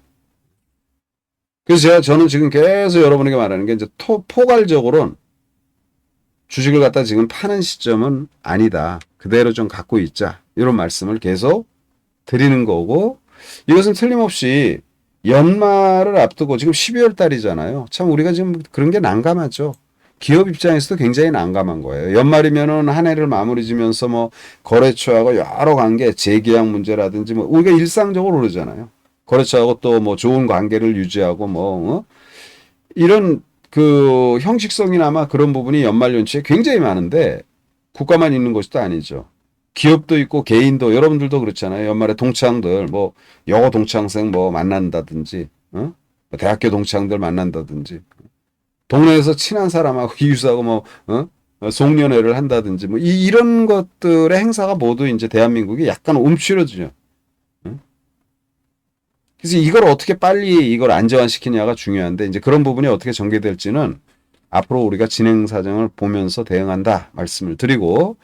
그래서 저는 지금 계속 여러분에게 말하는 게 이제 포괄적으로는 주식을 갖다 지금 파는 시점은 아니다. 그대로 좀 갖고 있자. 이런 말씀을 계속 드리는 거고 이것은 틀림없이 연말을 앞두고 지금 12월 달이잖아요. 참 우리가 지금 그런 게 난감하죠. 기업 입장에서도 굉장히 난감한 거예요. 연말이면은 한 해를 마무리 지면서 뭐 거래처하고 여러 관계, 재계약 문제라든지 뭐 우리가 일상적으로 그러잖아요. 거래처하고 또 뭐 좋은 관계를 유지하고 뭐 이런 그 형식성이나마 그런 부분이 연말연초에 굉장히 많은데 국가만 있는 것도 아니죠. 기업도 있고 개인도 여러분들도 그렇잖아요. 연말에 동창들 뭐 영어 동창생 뭐 만난다든지, 어? 대학교 동창들 만난다든지, 동네에서 친한 사람하고 이웃하고 뭐, 송년회를 한다든지 뭐 이런 것들의 행사가 모두 이제 대한민국이 약간 움츠러지죠. 어? 그래서 이걸 어떻게 빨리 이걸 안정화시키냐가 중요한데 이제 그런 부분이 어떻게 전개될지는 앞으로 우리가 진행 사정을 보면서 대응한다 말씀을 드리고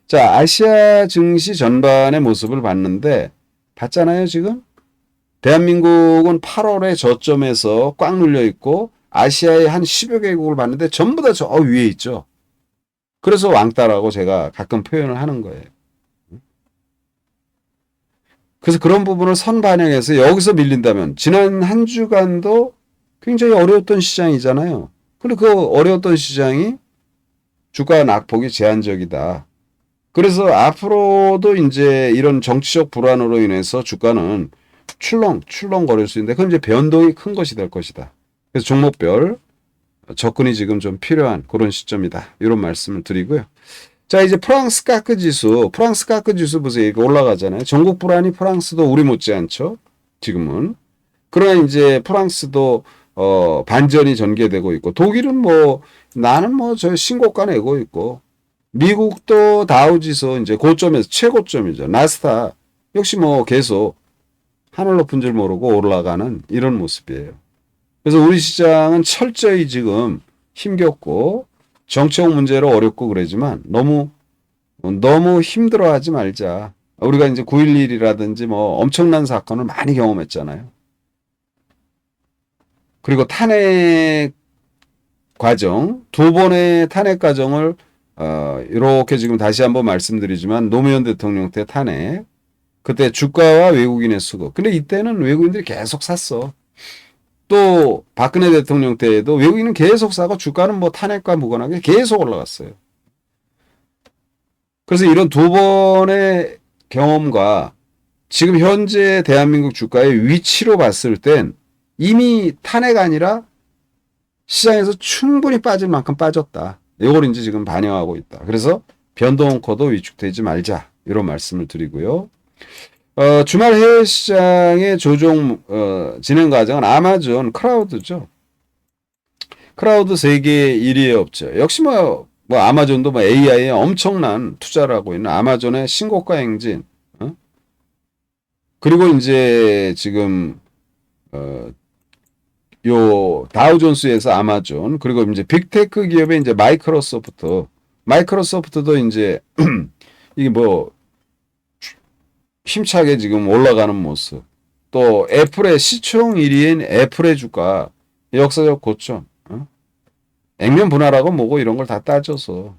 자 아시아 증시 전반의 모습을 봤는데 봤잖아요 지금 대한민국은 8월에 저점에서 꽉 눌려 있고 아시아의 한 10여 개국을 봤는데 전부 다 저 위에 있죠. 그래서 왕따라고 제가 가끔 표현을 하는 거예요. 그래서 그런 부분을 선반영해서 여기서 밀린다면 지난 한 주간도 굉장히 어려웠던 시장이잖아요. 그리고 그 어려웠던 시장이 주가 낙폭이 제한적이다. 그래서 앞으로도 이제 이런 정치적 불안으로 인해서 주가는 출렁거릴 수 있는데 그건 이제 변동이 큰 것이 될 것이다. 그래서 종목별 접근이 지금 좀 필요한 그런 시점이다. 이런 말씀을 드리고요. 자, 이제 프랑스 카크 지수 보세요. 이거 올라가잖아요. 전국 불안이 프랑스도 우리 못지않죠. 지금은. 그러나 이제 프랑스도 반전이 전개되고 있고 독일은 뭐 나는 뭐 저 신고가 내고 있고 미국도 다우지수 이제 고점에서 최고점이죠. 나스닥 역시 뭐 계속 하늘 높은 줄 모르고 올라가는 이런 모습이에요. 그래서 우리 시장은 철저히 지금 힘겹고 정책 문제로 어렵고 그러지만 너무 힘들어하지 말자. 우리가 이제 9.11이라든지 뭐 엄청난 사건을 많이 경험했잖아요. 그리고 탄핵 과정, 두 번의 탄핵 과정을 이렇게 지금 다시 한번 말씀드리지만 노무현 대통령 때 탄핵, 그때 주가와 외국인의 수급. 근데 이때는 외국인들이 계속 샀어. 또 박근혜 대통령 때에도 외국인은 계속 사고 주가는 뭐 탄핵과 무관하게 계속 올라갔어요. 그래서 이런 두 번의 경험과 지금 현재 대한민국 주가의 위치로 봤을 땐 이미 탄핵 아니라 시장에서 충분히 빠질 만큼 빠졌다. 이걸 이제 지금 반영하고 있다. 그래서 변동커도 위축되지 말자. 이런 말씀을 드리고요. 주말 해외 시장의 조종 진행 과정은 아마존 크라우드죠. 크라우드 세계 1위의 업체. 역시 뭐 아마존도 뭐 AI에 엄청난 투자를 하고 있는 아마존의 신고가 행진. 어? 그리고 이제 지금 어, 요 다우존스에서 아마존 그리고 이제 빅테크 기업의 이제 마이크로소프트도 이제 이게 뭐 힘차게 지금 올라가는 모습. 또 애플의 시총 1위인 애플의 주가 역사적 고점. 액면 분할하고 뭐고 이런 걸 다 따져서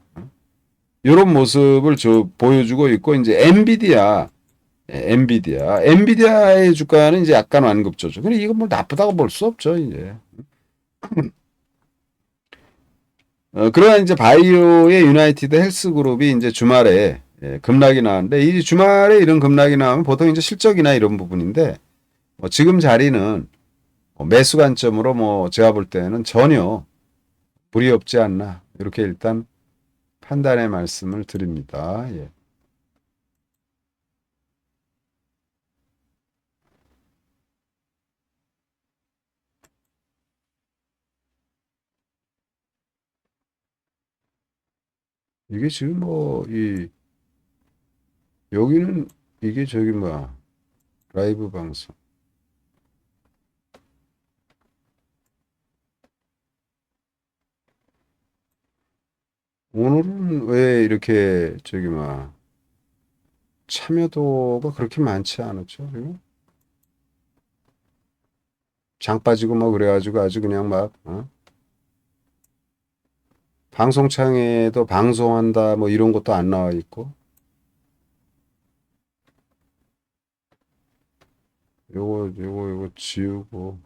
이런 모습을 보여주고 있고 이제 엔비디아의 주가는 이제 약간 완급조정. 근데 이건 뭐 나쁘다고 볼 수 없죠 이제. 그러나 이제 바이오의 유나이티드 헬스그룹이 이제 주말에 급락이 나왔는데 이 주말에 이런 급락이 나오면 보통 이제 실적이나 이런 부분인데 뭐 지금 자리는 매수 관점으로 뭐 제가 볼 때는 전혀 불이 없지 않나 이렇게 일단 판단의 말씀을 드립니다. 예. 이게 지금 뭐 이 여기는 이게 저기 뭐야 라이브 방송 오늘은 왜 이렇게 저기 뭐 참여도가 그렇게 많지 않았죠? 그리고 장 빠지고 막 그래가지고 아주 그냥 막 방송창에도 방송한다 뭐 이런 것도 안 나와 있고 요거 지우고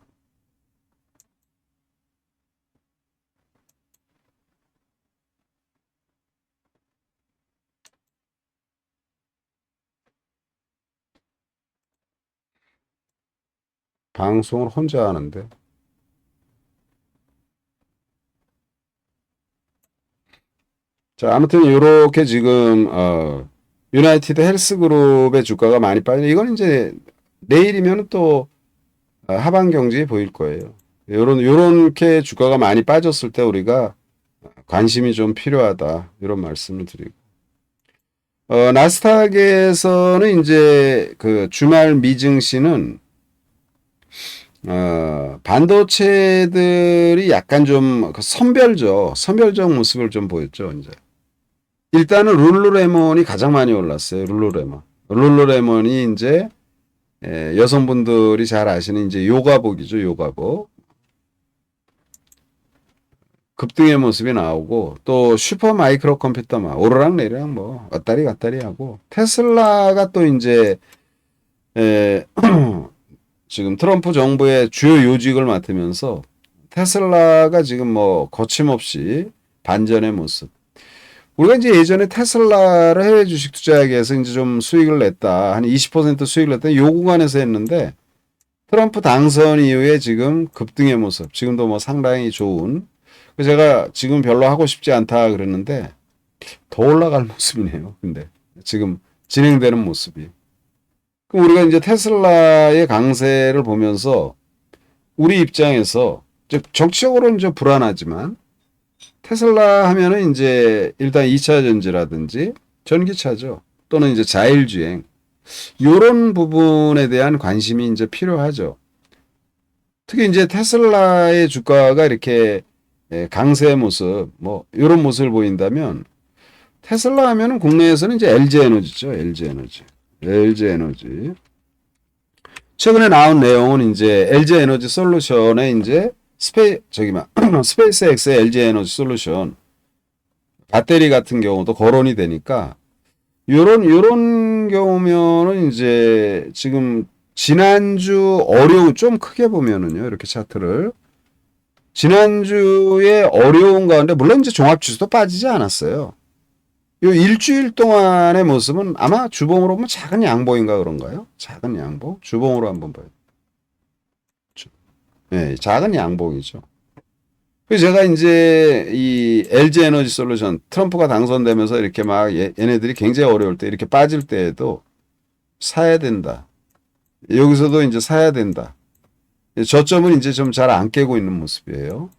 방송을 혼자 하는데 자, 아무튼 요렇게 지금 유나이티드 헬스그룹의 주가가 많이 빠져. 이건 이제 내일이면 또 하방 경직이 보일 거예요. 요렇게 주가가 많이 빠졌을 때 우리가 관심이 좀 필요하다. 이런 말씀을 드리고. 나스닥에서는 이제 그 주말 미증시는 반도체들이 약간 좀 선별적 모습을 좀 보였죠, 이제. 일단은 룰루레몬이 가장 많이 올랐어요, 룰루레몬이 이제, 여성분들이 잘 아시는 이제 요가복이죠, 요가복. 급등의 모습이 나오고, 또 슈퍼 마이크로 컴퓨터 오르락내리락 왔다리 갔다리 하고, 테슬라가 또 이제, 지금 트럼프 정부의 주요 요직을 맡으면서 테슬라가 지금 거침없이 반전의 모습. 우리가 이제 예전에 테슬라를 해외 주식 투자하기 위해서 이제 좀 수익을 냈다. 한 20% 수익을 냈다. 요 구간에서 했는데 트럼프 당선 이후에 지금 급등의 모습. 지금도 상당히 좋은. 제가 지금 별로 하고 싶지 않다 그랬는데 더 올라갈 모습이네요. 근데 지금 진행되는 모습이. 그럼 우리가 이제 테슬라의 강세를 보면서 우리 입장에서 정치적으로는 좀 불안하지만 테슬라 하면은 이제 일단 2차 전지라든지 전기차죠. 또는 이제 자율주행. 요런 부분에 대한 관심이 이제 필요하죠. 특히 이제 테슬라의 주가가 이렇게 강세 모습, 요런 모습을 보인다면 테슬라 하면은 국내에서는 이제 LG에너지죠. LG에너지. 최근에 나온 내용은 이제 LG에너지 솔루션의 이제 스페이스X의 LG에너지 솔루션 배터리 같은 경우도 거론이 되니까 요런 경우면은 이제 지금 지난주 좀 크게 보면은요. 이렇게 차트를 지난주에 어려운 가운데 물론 이제 종합지수도 빠지지 않았어요. 요 일주일 동안의 모습은 아마 주봉으로 보면 작은 양봉인가 그런가요? 작은 양봉? 주봉으로 한번 봐요. 네, 작은 양봉이죠. 그래서 제가 이제 이 LG 에너지 솔루션 트럼프가 당선되면서 이렇게 얘네들이 굉장히 어려울 때 이렇게 빠질 때에도 사야 된다. 여기서도 이제 사야 된다. 저점은 이제 좀 잘 안 깨고 있는 모습이에요.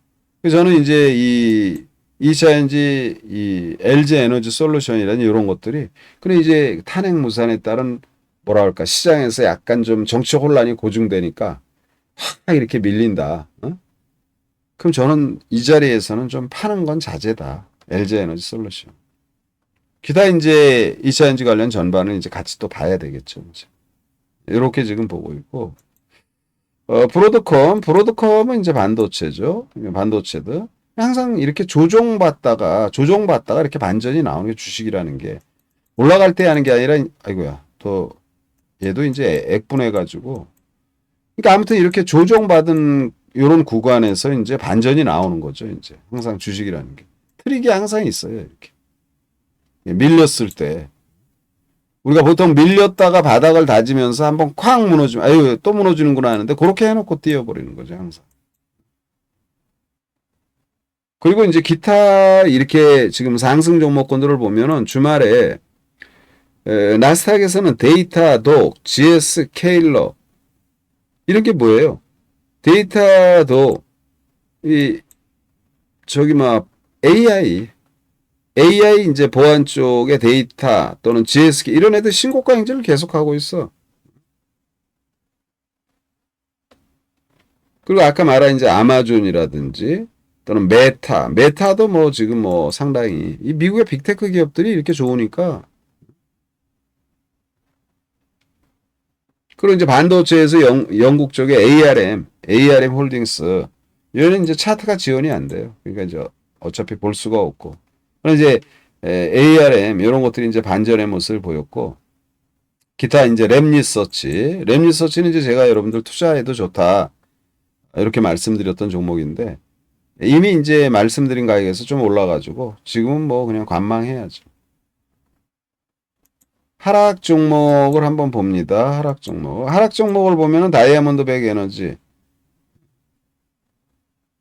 그래서 저는 이제 이 2차전지 이 LG 에너지 솔루션이라는 이런 것들이 근데 이제 탄핵 무산에 따른 뭐랄까 시장에서 약간 좀 정치 혼란이 고증되니까 확 이렇게 밀린다. 그럼 저는 이 자리에서는 좀 파는 건 자제다. LG 에너지 솔루션. 기타 이제 2차전지 관련 전반을 이제 같이 또 봐야 되겠죠. 이제. 이렇게 지금 보고 있고 브로드컴은 이제 반도체죠. 반도체들. 항상 이렇게 조정받다가 이렇게 반전이 나오는 게 주식이라는 게 올라갈 때 하는 게 아니라 아이고야 또 얘도 이제 액분해가지고 그러니까 아무튼 이렇게 조정받은 이런 구간에서 이제 반전이 나오는 거죠. 이제 항상 주식이라는 게 트릭이 항상 있어요. 이렇게 밀렸을 때 우리가 보통 밀렸다가 바닥을 다지면서 한번 쾅 무너지면 아유 또 무너지는구나 하는데 그렇게 해놓고 뛰어버리는 거죠. 항상. 그리고 이제 기타 이렇게 지금 상승 종목군들을 보면은 주말에 나스닥에서는 데이터독, GS, 케일러 이런 게 뭐예요? 데이터독 이 저기 AI 이제 보안 쪽의 데이터 또는 GS 이런 애들 신고가 행진을 계속하고 있어. 그리고 아까 말한 이제 아마존이라든지 또는 메타도 지금 상당히 이 미국의 빅테크 기업들이 이렇게 좋으니까 그리고 이제 반도체에서 영국 쪽에 ARM 홀딩스 이거는 이제 차트가 지원이 안 돼요. 그러니까 이제 어차피 볼 수가 없고. 그럼 이제 ARM 이런 것들이 이제 반전의 모습을 보였고 기타 이제 랩리서치는 이제 제가 여러분들 투자해도 좋다 이렇게 말씀드렸던 종목인데 이미 이제 말씀드린 가격에서 좀 올라가지고 지금은 그냥 관망해야죠. 하락 종목을 한번 봅니다. 하락 종목을 보면은 다이아몬드백 에너지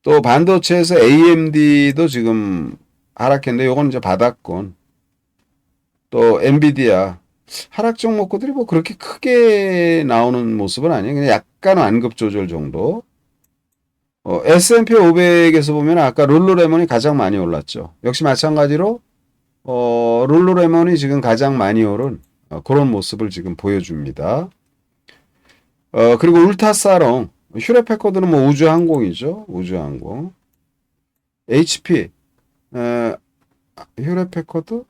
또 반도체에서 AMD도 지금 하락했는데 요건 이제 바닥권. 또 엔비디아 하락 종목들이 뭐 그렇게 크게 나오는 모습은 아니에요. 그냥 약간 완급 조절 정도. S&P 500에서 보면 아까 룰루레몬이 가장 많이 올랐죠. 역시 마찬가지로 룰루레몬이 지금 가장 많이 오른 그런 모습을 지금 보여줍니다. 그리고 울타사롱, 휴레패커드는 뭐 우주항공이죠. 우주항공. HP, 휴레패커드?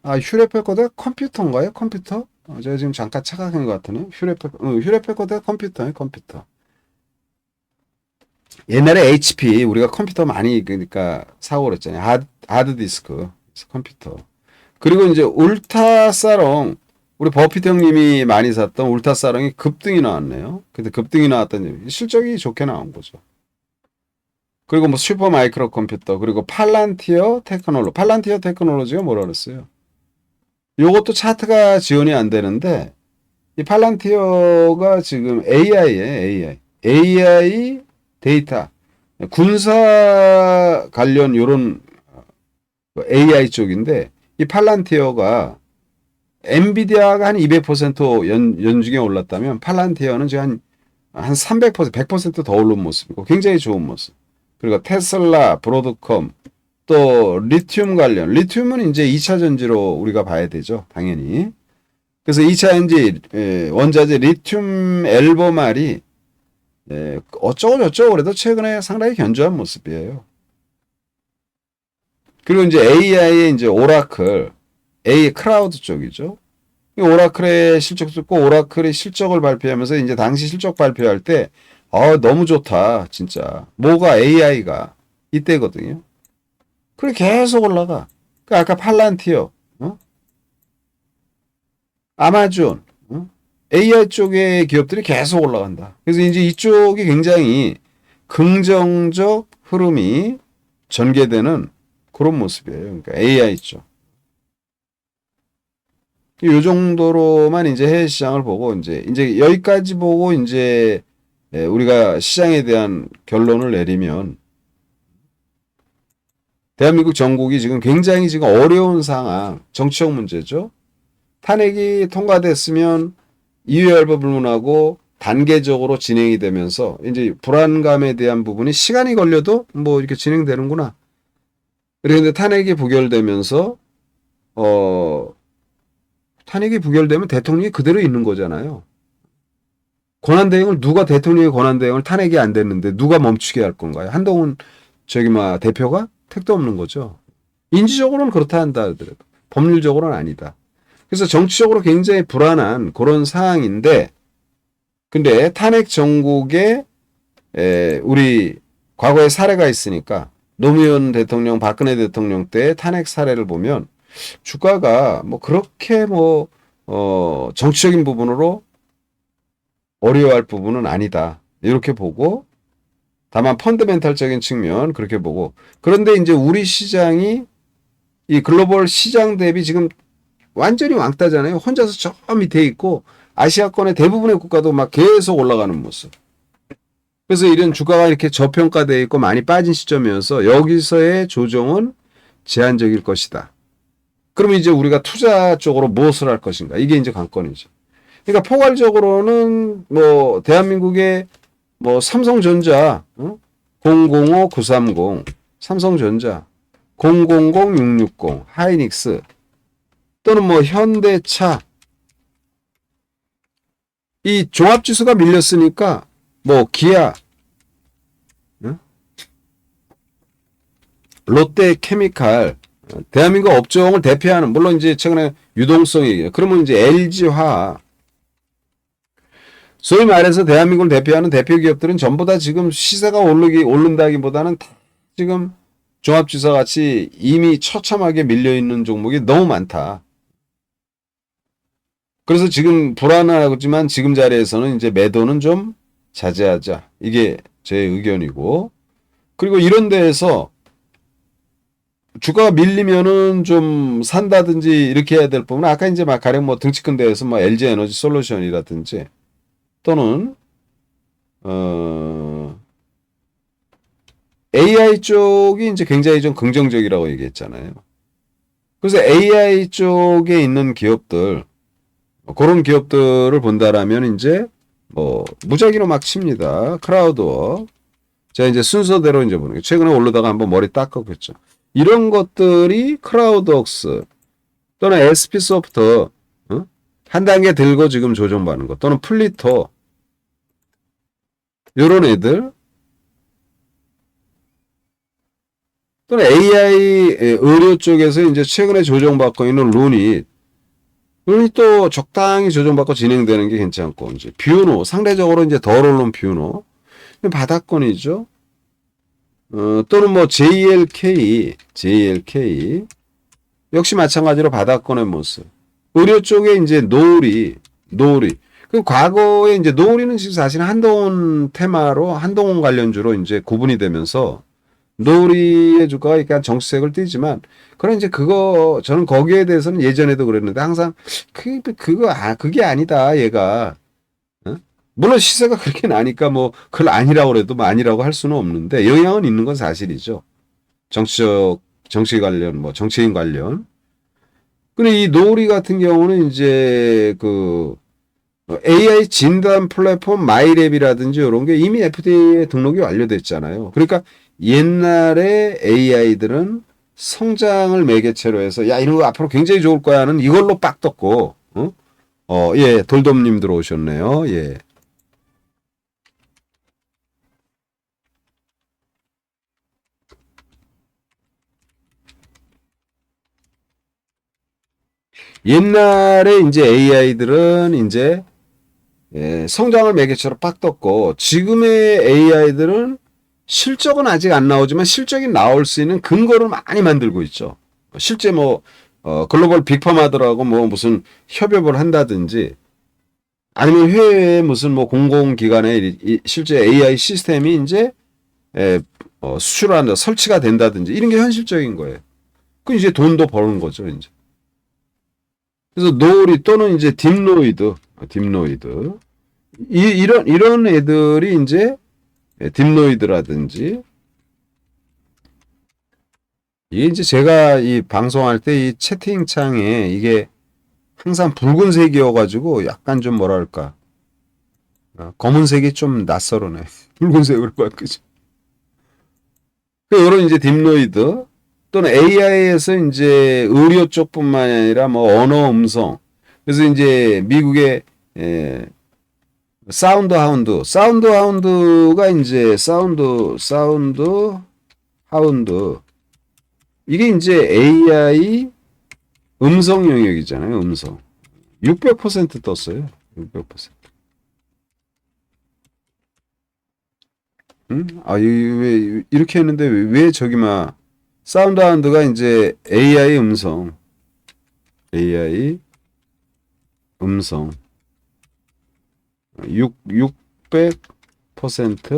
휴레패커드가 컴퓨터인가요? 컴퓨터? 제가 지금 잠깐 착각한 것 같으네요. 휴레패커드가 컴퓨터예요, 컴퓨터. 옛날에 HP, 우리가 컴퓨터 많이, 그러니까 사고 그랬잖아요. 하드디스크, 컴퓨터. 그리고 이제 울타사롱, 우리 버핏 형님이 많이 샀던 울타사롱이 급등이 나왔네요. 근데 급등이 나왔더니 실적이 좋게 나온 거죠. 그리고 뭐 슈퍼 마이크로 컴퓨터, 그리고 팔란티어 테크놀로지가 뭐라 그랬어요? 요것도 차트가 지원이 안 되는데, 이 팔란티어가 지금 AI에 AI 데이터, 군사 관련 요런 AI 쪽인데, 이 팔란티어가 엔비디아가 한 200% 연중에 올랐다면 팔란티어는 지금 한 300%, 100%더 오른 모습이고 굉장히 좋은 모습. 그리고 테슬라, 브로드컴, 또 리튬 관련. 리튬은 이제 2차 전지로 우리가 봐야 되죠. 당연히. 그래서 2차 전지 원자재 리튬 앨범알이 어쩌고 저쩌고 그래도 최근에 상당히 견조한 모습이에요. 그리고 이제 AI의 이제 오라클, A 크라우드 쪽이죠. 오라클의 실적 듣고 오라클의 실적을 발표하면서 이제 당시 실적 발표할 때 너무 좋다 진짜 뭐가 AI가 이때거든요. 그래 계속 올라가. 그 아까 팔란티어, 아마존, AI 쪽의 기업들이 계속 올라간다. 그래서 이제 이쪽이 굉장히 긍정적 흐름이 전개되는 그런 모습이에요. 그러니까 AI 쪽. 요 정도로만 이제 해외 시장을 보고 이제 여기까지 보고 이제 우리가 시장에 대한 결론을 내리면 대한민국 정국이 지금 굉장히 지금 어려운 상황, 정치적 문제죠. 탄핵이 통과됐으면 이유열법 불문하고 단계적으로 진행이 되면서 이제 불안감에 대한 부분이 시간이 걸려도 뭐 이렇게 진행되는구나. 그런데 탄핵이 부결되면서 탄핵이 부결되면 대통령이 그대로 있는 거잖아요. 권한대행을 누가 대통령의 권한대행을 탄핵이 안 됐는데 누가 멈추게 할 건가요? 한동훈 대표가 택도 없는 거죠. 인지적으로는 그렇다 한다 하더라도 법률적으로는 아니다. 그래서 정치적으로 굉장히 불안한 그런 상황인데 근데 탄핵 정국에 우리 과거에 사례가 있으니까 노무현 대통령, 박근혜 대통령 때 탄핵 사례를 보면 주가가 뭐 그렇게 정치적인 부분으로 어려워할 부분은 아니다. 이렇게 보고 다만 펀더멘탈적인 측면 그렇게 보고 그런데 이제 우리 시장이 이 글로벌 시장 대비 지금 완전히 왕따잖아요. 혼자서 저 밑에 있고 아시아권의 대부분의 국가도 막 계속 올라가는 모습. 그래서 이런 주가가 이렇게 저평가되어 있고 많이 빠진 시점이어서 여기서의 조정은 제한적일 것이다. 그러면 이제 우리가 투자 쪽으로 무엇을 할 것인가? 이게 이제 관건이죠. 그러니까 포괄적으로는 뭐 대한민국의 뭐 삼성전자 005930, 삼성전자 000660, 하이닉스 또는 뭐 현대차 이 종합지수가 밀렸으니까 뭐 기아, 롯데케미칼 대한민국 업종을 대표하는 물론 이제 최근에 유동성이 그러면 이제 LG화학 소위 말해서 대한민국을 대표하는 대표 기업들은 전부 다 지금 시세가 오른다기보다는 다 지금 종합지수 같이 이미 처참하게 밀려있는 종목이 너무 많다. 그래서 지금 불안하지만 지금 자리에서는 이제 매도는 좀 자제하자. 이게 제 의견이고. 그리고 이런 데에서 주가가 밀리면은 좀 산다든지 이렇게 해야 될 부분은 아까 이제 막 가령 뭐 등치 큰 데에서 뭐 LG 에너지 솔루션이라든지 또는 AI 쪽이 이제 굉장히 좀 긍정적이라고 얘기했잖아요. 그래서 AI 쪽에 있는 기업들, 그런 기업들을 본다라면 이제 뭐 무작위로 막 칩니다. 크라우드워크. 제가 이제 순서대로 이제 보는 게 최근에 오르다가 한번 머리 닦았겠죠. 이런 것들이 크라우드웍스 또는 SP소프트 한 단계 들고 지금 조정받는 것 또는 플리토 이런 애들 또는 AI 의료 쪽에서 이제 최근에 조정받고 있는 룬이 또 적당히 조정받고 진행되는 게 괜찮고 이제 뷰노 상대적으로 이제 덜 오른 뷰노 바닥권이죠. 또는 뭐 JLK 역시 마찬가지로 바닥권의 모습. 의료 쪽에 이제 노을이. 그 과거에 이제 노을이는 지금 사실 한동훈 테마로 한동훈 관련주로 이제 구분이 되면서 노을이의 주가가 약간 정수색을 띠지만 그런 이제 그거 저는 거기에 대해서는 예전에도 그랬는데 항상 그게 아니다 얘가. 어? 물론 시세가 그렇게 나니까 뭐 그걸 아니라고 그래도 뭐 아니라고 할 수는 없는데 영향은 있는 건 사실이죠. 정치 관련 뭐 정치인 관련. 근데 이 노을이 같은 경우는 이제 그 AI 진단 플랫폼 마이랩이라든지 이런 게 이미 FDA에 등록이 완료됐잖아요. 그러니까 옛날에 AI들은 성장을 매개체로 해서 야 이런 거 앞으로 굉장히 좋을 거야 하는 이걸로 빡 떴고 예 돌돔님 들어오셨네요. 예. 옛날에 이제 AI들은 이제 성장을 매개체로 빡 떴고 지금의 AI들은 실적은 아직 안 나오지만 실적이 나올 수 있는 근거를 많이 만들고 있죠. 실제 뭐 글로벌 빅파마들하고 뭐 무슨 협업을 한다든지 아니면 해외에 무슨 뭐 공공기관에 실제 AI 시스템이 이제 수출한다 설치가 된다든지 이런 게 현실적인 거예요. 그 이제 돈도 버는 거죠 이제. 그래서 노을이 또는 이제 딥노이드 이런 애들이 이제 딥노이드라든지 이게 이제 제가 이 방송할 때 이 채팅창에 이게 항상 붉은색이어가지고 약간 좀 뭐랄까 검은색이 좀 낯설어네. 붉은색으로 바꾸죠. 이런 이제 딥노이드 또는 AI에서 이제 의료 쪽뿐만 아니라 뭐 언어 음성 그래서 이제 미국의 사운드 하운드가 이제 사운드 하운드 이게 이제 AI 음성 영역이잖아요. 음성 600% 떴어요. 600%. 응? 왜 이렇게 했는데 왜 저기 막 사운드 하운드가 이제 AI 음성 600%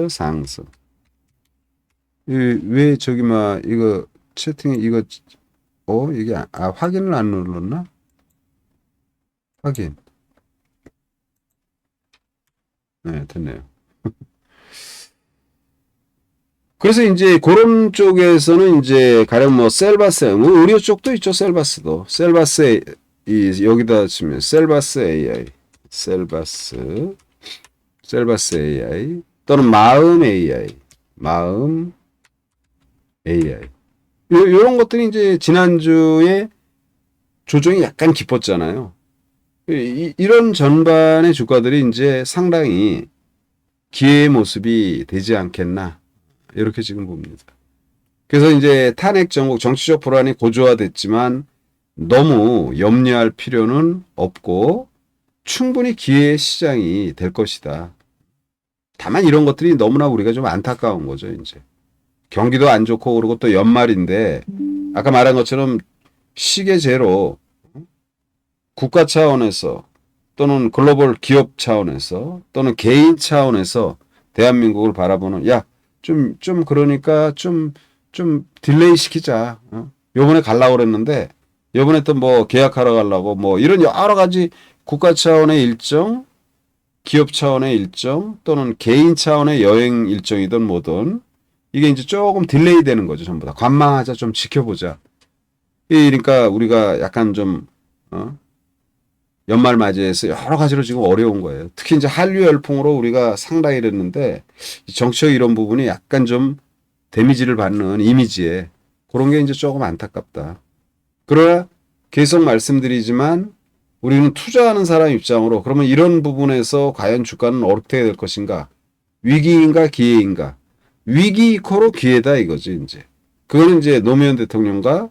상승. 왜 저기 막 이거 채팅에 이거 이게 확인을 안 눌렀나? 확인. 네, 됐네요. 그래서 이제 그런 쪽에서는 이제 가령 뭐 셀바스, 뭐 의료 쪽도 있죠. 셀바스도. 셀바스 여기다 치면 셀바스 AI, 셀바스 AI 또는 마음 AI. 요런 것들이 이제 지난주에 조정이 약간 깊었잖아요. 이런 전반의 주가들이 이제 상당히 기회의 모습이 되지 않겠나. 이렇게 지금 봅니다. 그래서 이제 탄핵 정국 정치적 불안이 고조화됐지만 너무 염려할 필요는 없고 충분히 기회의 시장이 될 것이다. 다만 이런 것들이 너무나 우리가 좀 안타까운 거죠, 이제. 경기도 안 좋고 그리고 또 연말인데 아까 말한 것처럼 시계 제로 국가 차원에서 또는 글로벌 기업 차원에서 또는 개인 차원에서 대한민국을 바라보는 좀 그러니까 좀 딜레이 시키자. 요번에 가려고 그랬는데 요번에 또 뭐 계약하러 가려고 뭐 이런 여러 가지 국가 차원의 일정, 기업 차원의 일정 또는 개인 차원의 여행 일정이든 뭐든 이게 이제 조금 딜레이 되는 거죠. 전부 다. 관망하자, 좀 지켜보자. 그러니까 우리가 약간 좀, 연말 맞이해서 여러 가지로 지금 어려운 거예요. 특히 이제 한류 열풍으로 우리가 상당히 이랬는데, 정치적 이런 부분이 약간 좀 데미지를 받는 이미지에 그런 게 이제 조금 안타깝다. 그러나 계속 말씀드리지만 우리는 투자하는 사람 입장으로 그러면 이런 부분에서 과연 주가는 어떻게 될 것인가? 위기인가 기회인가? 위기 이코로 기회다 이거지 이제. 그거는 이제 노무현 대통령과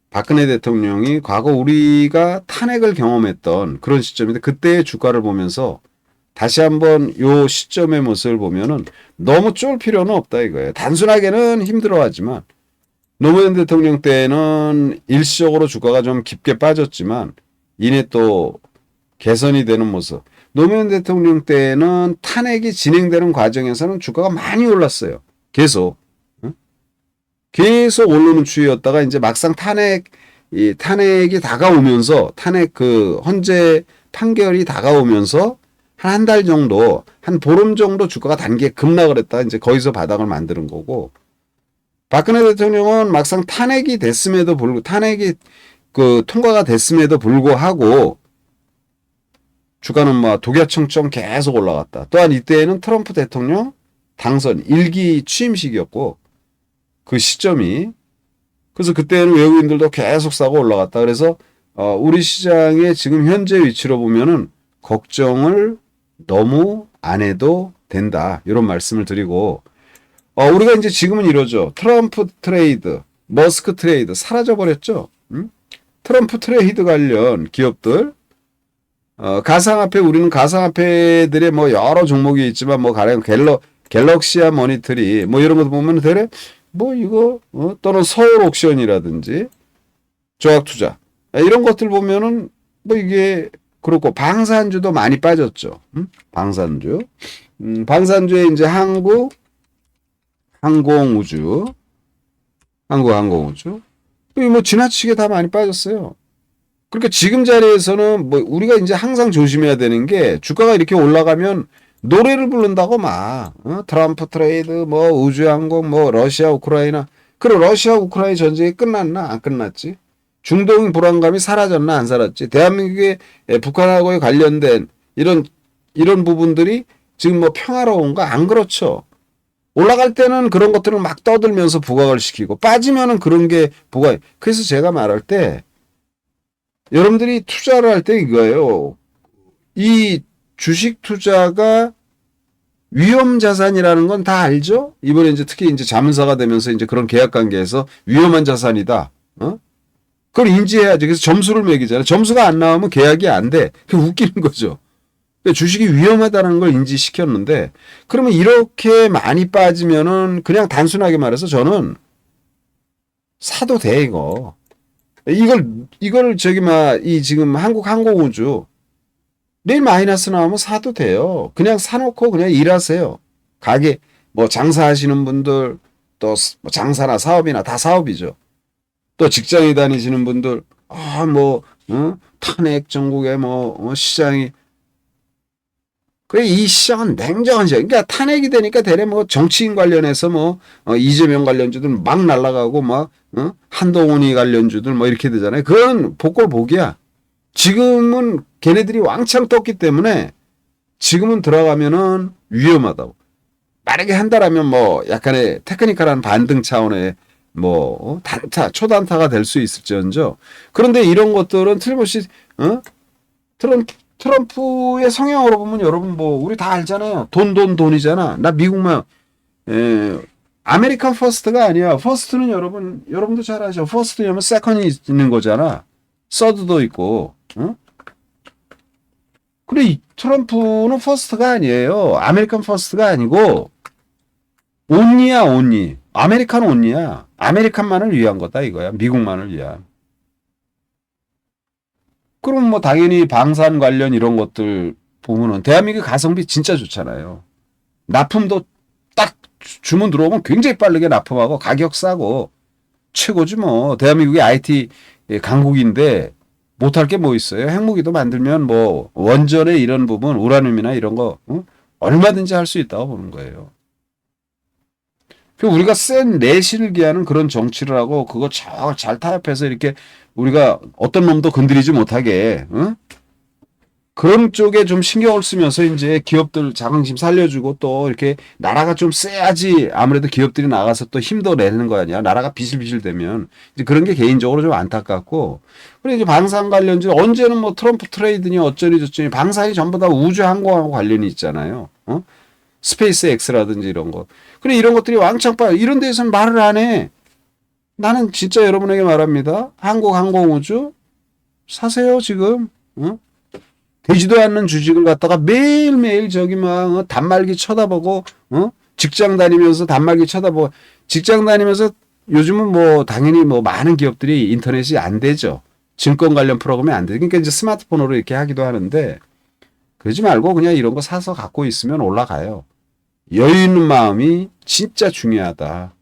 박근혜 대통령이 과거 우리가 탄핵을 경험했던 그런 시점인데 그때의 주가를 보면서 다시 한번 요 시점의 모습을 보면은 너무 쫄 필요는 없다 이거예요. 단순하게는 힘들어하지만 노무현 대통령 때는 일시적으로 주가가 좀 깊게 빠졌지만 이내 또 개선이 되는 모습. 노무현 대통령 때는 탄핵이 진행되는 과정에서는 주가가 많이 올랐어요. 계속. 계속 오르는 추이였다가 이제 막상 탄핵이 다가오면서 탄핵 그 헌재 판결이 다가오면서 한 달 정도, 한 보름 정도 주가가 단계 급락을 했다가 이제 거기서 바닥을 만드는 거고 박근혜 대통령은 막상 탄핵이 됐음에도 불구하고 탄핵이 그 통과가 됐음에도 불구하고 주가는 뭐 독야청청 계속 올라갔다. 또한 이때에는 트럼프 대통령 당선 1기 취임식이었고 그 시점이 그래서 그때는 외국인들도 계속 싸고 올라갔다. 그래서 우리 시장의 지금 현재 위치로 보면은 걱정을 너무 안 해도 된다. 이런 말씀을 드리고 우리가 이제 지금은 이러죠. 트럼프 트레이드, 머스크 트레이드 사라져버렸죠. 트럼프 트레이드 관련 기업들 가상화폐 우리는 가상화폐들의 뭐 여러 종목이 있지만 뭐 가령 갤럭시아 머니터리 뭐 이런 것도 보면 되레 뭐 이거 또는 서울 옥션이라든지 조합투자 이런 것들 보면은 뭐 이게 그렇고 방산주도 많이 빠졌죠. 방산주 방산주에 이제 항공우주 뭐 지나치게 다 많이 빠졌어요. 그러니까 지금 자리에서는 뭐 우리가 이제 항상 조심해야 되는 게 주가가 이렇게 올라가면 노래를 부른다고 막 트럼프 트레이드 뭐 우주항공 뭐 러시아 우크라이나 그럼 러시아 우크라이나 전쟁이 끝났나 안 끝났지? 중동 불안감이 사라졌나 안 사라졌지? 대한민국의 북한하고의 관련된 이런 부분들이 지금 뭐 평화로운가 안 그렇죠. 올라갈 때는 그런 것들을 막 떠들면서 부각을 시키고 빠지면은 그런 게 부각. 그래서 제가 말할 때 여러분들이 투자를 할 때 이거예요. 이 주식 투자가 위험 자산이라는 건 다 알죠? 이번에 이제 특히 이제 자문사가 되면서 이제 그런 계약 관계에서 위험한 자산이다. 그걸 인지해야지. 그래서 점수를 매기잖아요. 점수가 안 나오면 계약이 안 돼. 그게 웃기는 거죠. 주식이 위험하다는 걸 인지시켰는데 그러면 이렇게 많이 빠지면은 그냥 단순하게 말해서 저는 사도 돼 이거. 이걸 이 지금 한국항공우주 내일 마이너스 나오면 사도 돼요. 그냥 사놓고 그냥 일하세요. 가게 뭐 장사하시는 분들 또 뭐 장사나 사업이나 다 사업이죠. 또 직장에 다니시는 분들 탄핵 전국에 시장이 그래 이 시장은 냉정한 시장. 그러니까 탄핵이 되니까 대래 뭐 정치인 관련해서 이재명 관련주들 막 날아가고 한동훈이 관련주들 이렇게 되잖아요. 그건 복골복이야. 지금은 걔네들이 왕창 떴기 때문에 지금은 들어가면은 위험하다고. 만약에 한다라면 약간의 테크니컬한 반등 차원의 단타, 초단타가 될 수 있을지언정. 그런데 이런 것들은 틀림없이 트럼프의 성향으로 보면 여러분 우리 다 알잖아요. 돈이잖아. 나 미국만 아메리칸 퍼스트가 아니야. 퍼스트는 여러분도 잘 아죠. 퍼스트냐면 세컨이 있는 거잖아. 서드도 있고. 그래 트럼프는 퍼스트가 아니에요. 아메리칸 퍼스트가 아니고 온리야 온리. 아메리칸 온리야. 아메리칸만을 위한 거다 이거야. 미국만을 위한. 그럼 당연히 방산 관련 이런 것들 보면은 대한민국 가성비 진짜 좋잖아요. 납품도 딱 주문 들어오면 굉장히 빠르게 납품하고 가격 싸고 최고지 뭐. 대한민국이 IT 강국인데 못할 게 뭐 있어요. 핵무기도 만들면 원전의 이런 부분 우라늄이나 이런 거 얼마든지 할 수 있다고 보는 거예요. 그 우리가 센 내실을 기하는 그런 정치를 하고 그거 잘 타협해서 이렇게 우리가 어떤 놈도 건드리지 못하게 응? 그런 쪽에 좀 신경을 쓰면서 이제 기업들 자긍심 살려주고 또 이렇게 나라가 좀 세야지 아무래도 기업들이 나가서 또 힘도 내는 거 아니야. 나라가 비실비실 되면 이제 그런 게 개인적으로 좀 안타깝고 그리고 이제 방산 관련주 언제는 뭐 트럼프 트레이드니 어쩌니 저쩌니 방산이 전부 다 우주 항공하고 관련이 있잖아요. 어? 스페이스 X라든지 이런 거. 그래 이런 것들이 왕창 빠 이런 데서는 말을 안 해. 나는 진짜 여러분에게 말합니다. 한국 항공우주 사세요 지금. 어? 되지도 않는 주식을 갖다가 매일매일 저기 막 단말기 쳐다보고 직장 다니면서 단말기 쳐다보고 직장 다니면서 요즘은 뭐 당연히 뭐 많은 기업들이 인터넷이 안 되죠. 증권 관련 프로그램이 안 돼. 그러니까 이제 스마트폰으로 이렇게 하기도 하는데 그러지 말고 그냥 이런 거 사서 갖고 있으면 올라가요. 여유 있는 마음이 진짜 중요하다.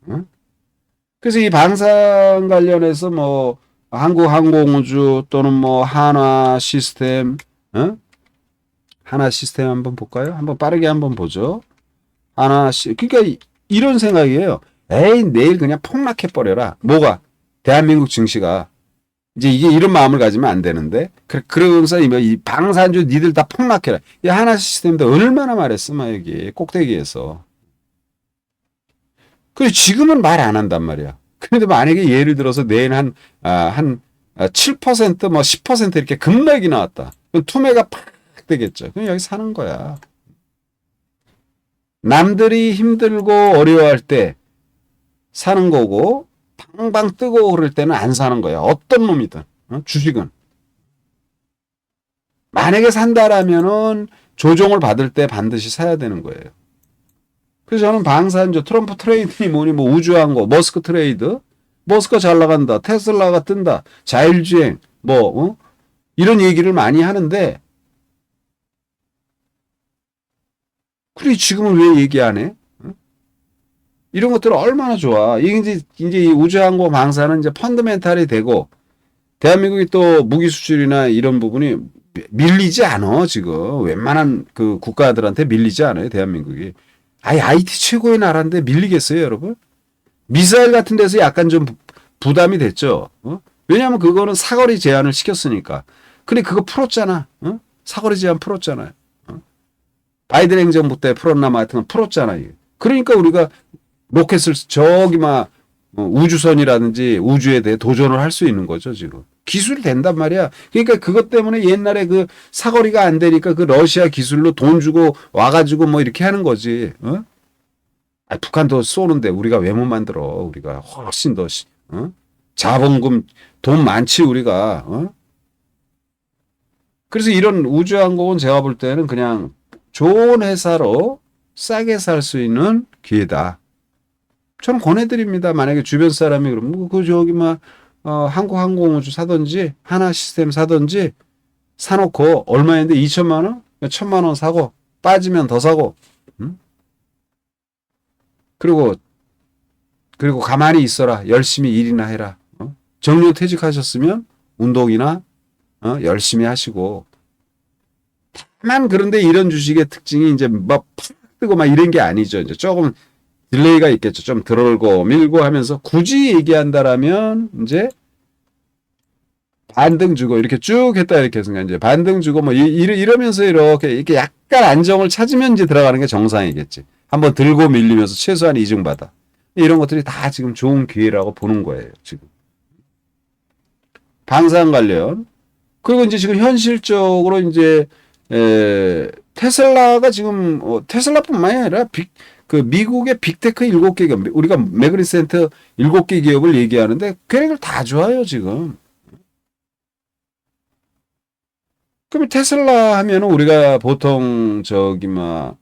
그래서 이 방산 관련해서 뭐 한국항공우주 또는 뭐 한화 시스템 하나 시스템 한번 볼까요? 한번 빠르게 한번 보죠. 그러니까 이런 생각이에요. 에이, 내일 그냥 폭락해버려라. 뭐가? 대한민국 증시가. 이제 이게 이런 마음을 가지면 안 되는데. 그러면서 이 방산주 니들 다 폭락해라. 이 하나 시스템도 얼마나 말했어, 막 여기. 꼭대기에서. 그래, 지금은 말 안 한단 말이야. 그런데 만약에 예를 들어서 내일 한 7%, 뭐 10% 이렇게 급락이 나왔다. 그럼 투매가 팍 되겠죠. 그럼 여기 사는 거야. 남들이 힘들고 어려워할 때 사는 거고 방방 뜨고 그럴 때는 안 사는 거야. 어떤 놈이든. 주식은. 만약에 산다라면은 조정을 받을 때 반드시 사야 되는 거예요. 그래서 저는 방산주, 트럼프 트레이드니 뭐니 뭐 우주항공, 머스크 트레이드, 머스크가 잘 나간다, 테슬라가 뜬다, 자율주행, 뭐 이런 얘기를 많이 하는데 그래 지금은 왜 얘기 안 해? 이런 것들은 얼마나 좋아. 이제 이 우주항공 방사는 이제 펀더멘탈이 되고 대한민국이 또 무기 수출이나 이런 부분이 밀리지 않아 지금 웬만한 그 국가들한테 밀리지 않아요 대한민국이. 아예 IT 최고의 나라인데 밀리겠어요 여러분? 미사일 같은 데서 약간 좀 부담이 됐죠. 왜냐하면 그거는 사거리 제한을 시켰으니까. 근데 그거 풀었잖아. 사거리 제한 풀었잖아요. 바이든 행정부 때 풀었나 하여튼 풀었잖아요. 그러니까 우리가 로켓을 저기 막 우주선이라든지 우주에 대해 도전을 할 수 있는 거죠 지금. 기술이 된단 말이야. 그러니까 그것 때문에 옛날에 그 사거리가 안 되니까 그 러시아 기술로 돈 주고 와가지고 뭐 이렇게 하는 거지. 북한도 쏘는데 우리가 왜 못 만들어? 우리가 훨씬 더 자본금 돈 많지 우리가. 그래서 이런 우주항공은 제가 볼 때는 그냥 좋은 회사로 싸게 살 수 있는 기회다. 저는 권해드립니다. 만약에 주변 사람이 그러면 그 저기 막 한국항공우주 사든지 하나 시스템 사든지 사놓고 얼마인데 2천만 원? 1,000만 원 사고 빠지면 더 사고 그리고 가만히 있어라. 열심히 일이나 해라. 정년 퇴직하셨으면 운동이나 열심히 하시고 다만 그런데 이런 주식의 특징이 이제 막 팍 뜨고 막 이런 게 아니죠. 이제 조금 딜레이가 있겠죠. 좀 들어올고 밀고 하면서 굳이 얘기한다라면 이제 반등 주고 이렇게 쭉 했다 이렇게 해서 이제 반등 주고 뭐 이러면서 이렇게 약간 안정을 찾으면 이제 들어가는 게 정상이겠지. 한번 들고 밀리면서 최소한 이중받아. 이런 것들이 다 지금 좋은 기회라고 보는 거예요. 지금. 방산 관련. 그리고 이제 지금 현실적으로 이제 테슬라가 지금 테슬라뿐만이 아니라 그 미국의 빅테크 7개 기업, 우리가 매그리센터 7개 기업을 얘기하는데 걔네들 다 좋아요 지금. 그럼 테슬라 하면은 우리가 보통 저기 막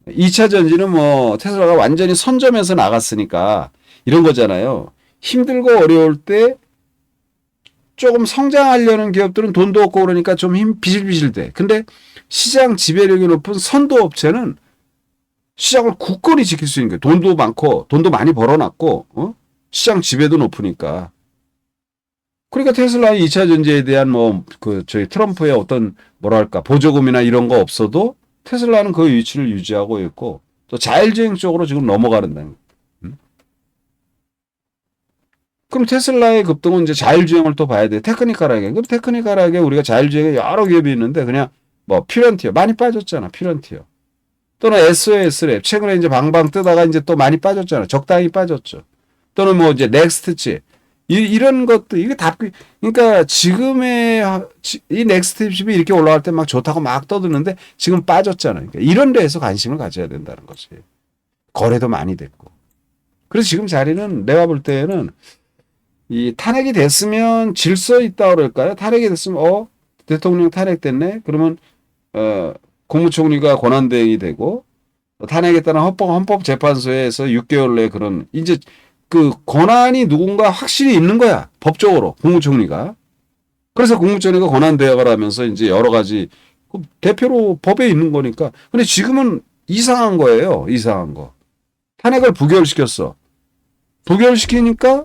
2차 전지는 뭐 테슬라가 완전히 선점해서 나갔으니까 이런 거잖아요. 힘들고 어려울 때 조금 성장하려는 기업들은 돈도 없고 그러니까 좀 비실비실 돼. 근데 시장 지배력이 높은 선도 업체는 시장을 굳건히 지킬 수 있는 거예요. 돈도 많고 돈도 많이 벌어놨고 시장 지배도 높으니까. 그러니까 테슬라의 2차 전지에 대한 저희 트럼프의 어떤 뭐랄까 보조금이나 이런 거 없어도 테슬라는 그 위치를 유지하고 있고 또 자율주행 쪽으로 지금 넘어가는다는 거예요. 그럼 테슬라의 급등은 이제 자율주행을 또 봐야 돼. 테크니컬하게. 그럼 테크니컬하게 우리가 자율주행에 여러 기업이 있는데 그냥 뭐 피런티어 많이 빠졌잖아. 피런티어. 또는 SOS랩 최근에 이제 방방 뜨다가 이제 또 많이 빠졌잖아. 적당히 빠졌죠. 또는 뭐 이제 넥스트칩 이런 것도 이게 다 그러니까 지금의 이 넥스트칩이 이렇게 올라갈 때 막 좋다고 막 떠드는데 지금 빠졌잖아요. 그러니까 이런 데에서 관심을 가져야 된다는 거지. 거래도 많이 됐고. 그래서 지금 자리는 내가 볼 때는 이 탄핵이 됐으면 질서 있다 그럴까요? 탄핵이 됐으면 대통령 탄핵됐네. 그러면 국무총리가 권한대행이 되고 탄핵에 따른 헌법재판소에서 6개월 내에 그런 이제 그 권한이 누군가 확실히 있는 거야. 법적으로 국무총리가. 그래서 국무총리가 권한대행을 하면서 이제 여러 가지 대표로 법에 있는 거니까. 근데 지금은 이상한 거예요. 이상한 거. 탄핵을 부결시켰어. 부결시키니까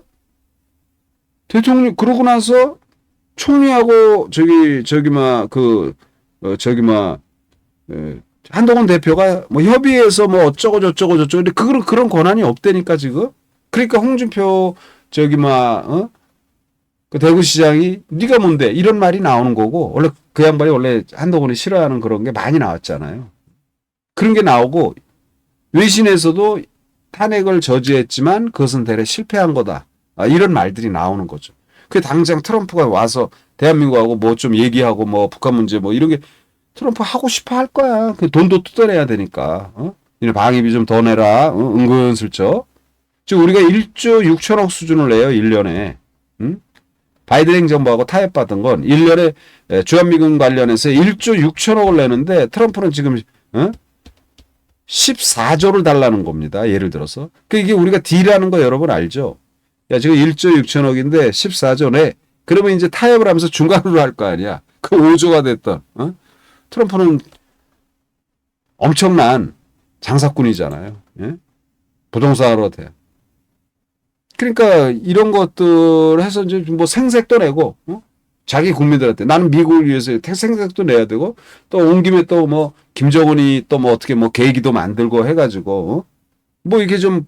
대통령 그러고 나서 총리하고 한동훈 대표가 뭐 협의해서 뭐 어쩌고 저쩌고 근데 그런 권한이 없다니까 지금. 그러니까 홍준표 그 대구시장이 네가 뭔데 이런 말이 나오는 거고 원래 그 양반이 원래 한동훈이 싫어하는 그런 게 많이 나왔잖아요. 그런 게 나오고 외신에서도 탄핵을 저지했지만 그것은 대래 실패한 거다. 이런 말들이 나오는 거죠. 그 당장 트럼프가 와서 대한민국하고 뭐 좀 얘기하고 뭐 북한 문제 뭐 이런 게 트럼프 하고 싶어 할 거야. 그 돈도 뜯어내야 되니까. 방위비 좀 더 내라. 은근슬쩍. 지금 우리가 1조 6천억 수준을 내요. 1년에. 바이든 행정부하고 타협받은 건 1년에 주한미군 관련해서 1조 6천억을 내는데 트럼프는 지금 14조를 달라는 겁니다. 예를 들어서. 이게 우리가 딜하는 거 여러분 알죠? 야, 지금 1조 6천억인데 14조 내. 그러면 이제 타협을 하면서 중간으로 할 거 아니야. 그 5조가 됐던. 트럼프는 엄청난 장사꾼이잖아요. 예? 부동산으로 돼. 그러니까 이런 것들 해서 이제 뭐 생색도 내고, 자기 국민들한테 나는 미국을 위해서 생색도 내야 되고, 또 온 김에 또 뭐 김정은이 또 뭐 어떻게 뭐 계기도 만들고 해가지고, 뭐 이렇게 좀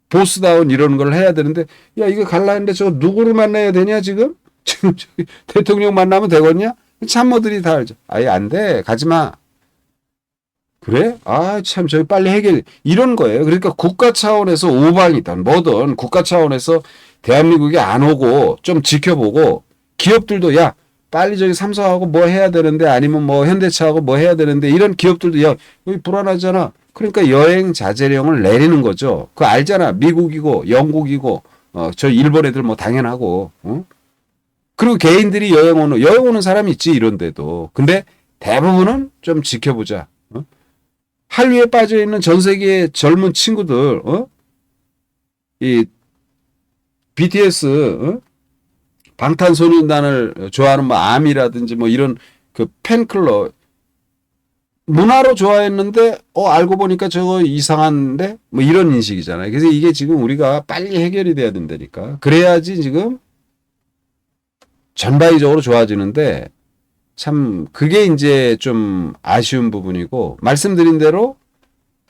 보스다운 이런 걸 해야 되는데, 야, 이거 갈라 했는데 저거 누구를 만나야 되냐, 지금? 지금 저기 대통령 만나면 되겠냐? 참모들이 다 알죠. 아예 안 돼. 가지 마. 그래? 참, 저기 빨리 해결. 이런 거예요. 그러니까 국가 차원에서 오방이든 뭐든 국가 차원에서 대한민국이 안 오고 좀 지켜보고 기업들도 야, 빨리 저기 삼성하고 뭐 해야 되는데 아니면 뭐 현대차하고 뭐 해야 되는데 이런 기업들도 야, 여기 불안하잖아. 그러니까 여행 자제령을 내리는 거죠. 그거 알잖아. 미국이고 영국이고 저 일본 애들 뭐 당연하고. 그리고 개인들이 여행 오는 사람이 있지 이런 데도. 근데 대부분은 좀 지켜보자. 한류에 빠져있는 전 세계의 젊은 친구들, 이 BTS, 방탄소년단을 좋아하는 뭐 아미라든지 뭐 이런 그 팬클럽, 문화로 좋아했는데, 알고 보니까 저거 이상한데? 뭐 이런 인식이잖아요. 그래서 이게 지금 우리가 빨리 해결이 돼야 된다니까. 그래야지 지금 전반적으로 좋아지는데, 참 그게 이제 좀 아쉬운 부분이고 말씀드린 대로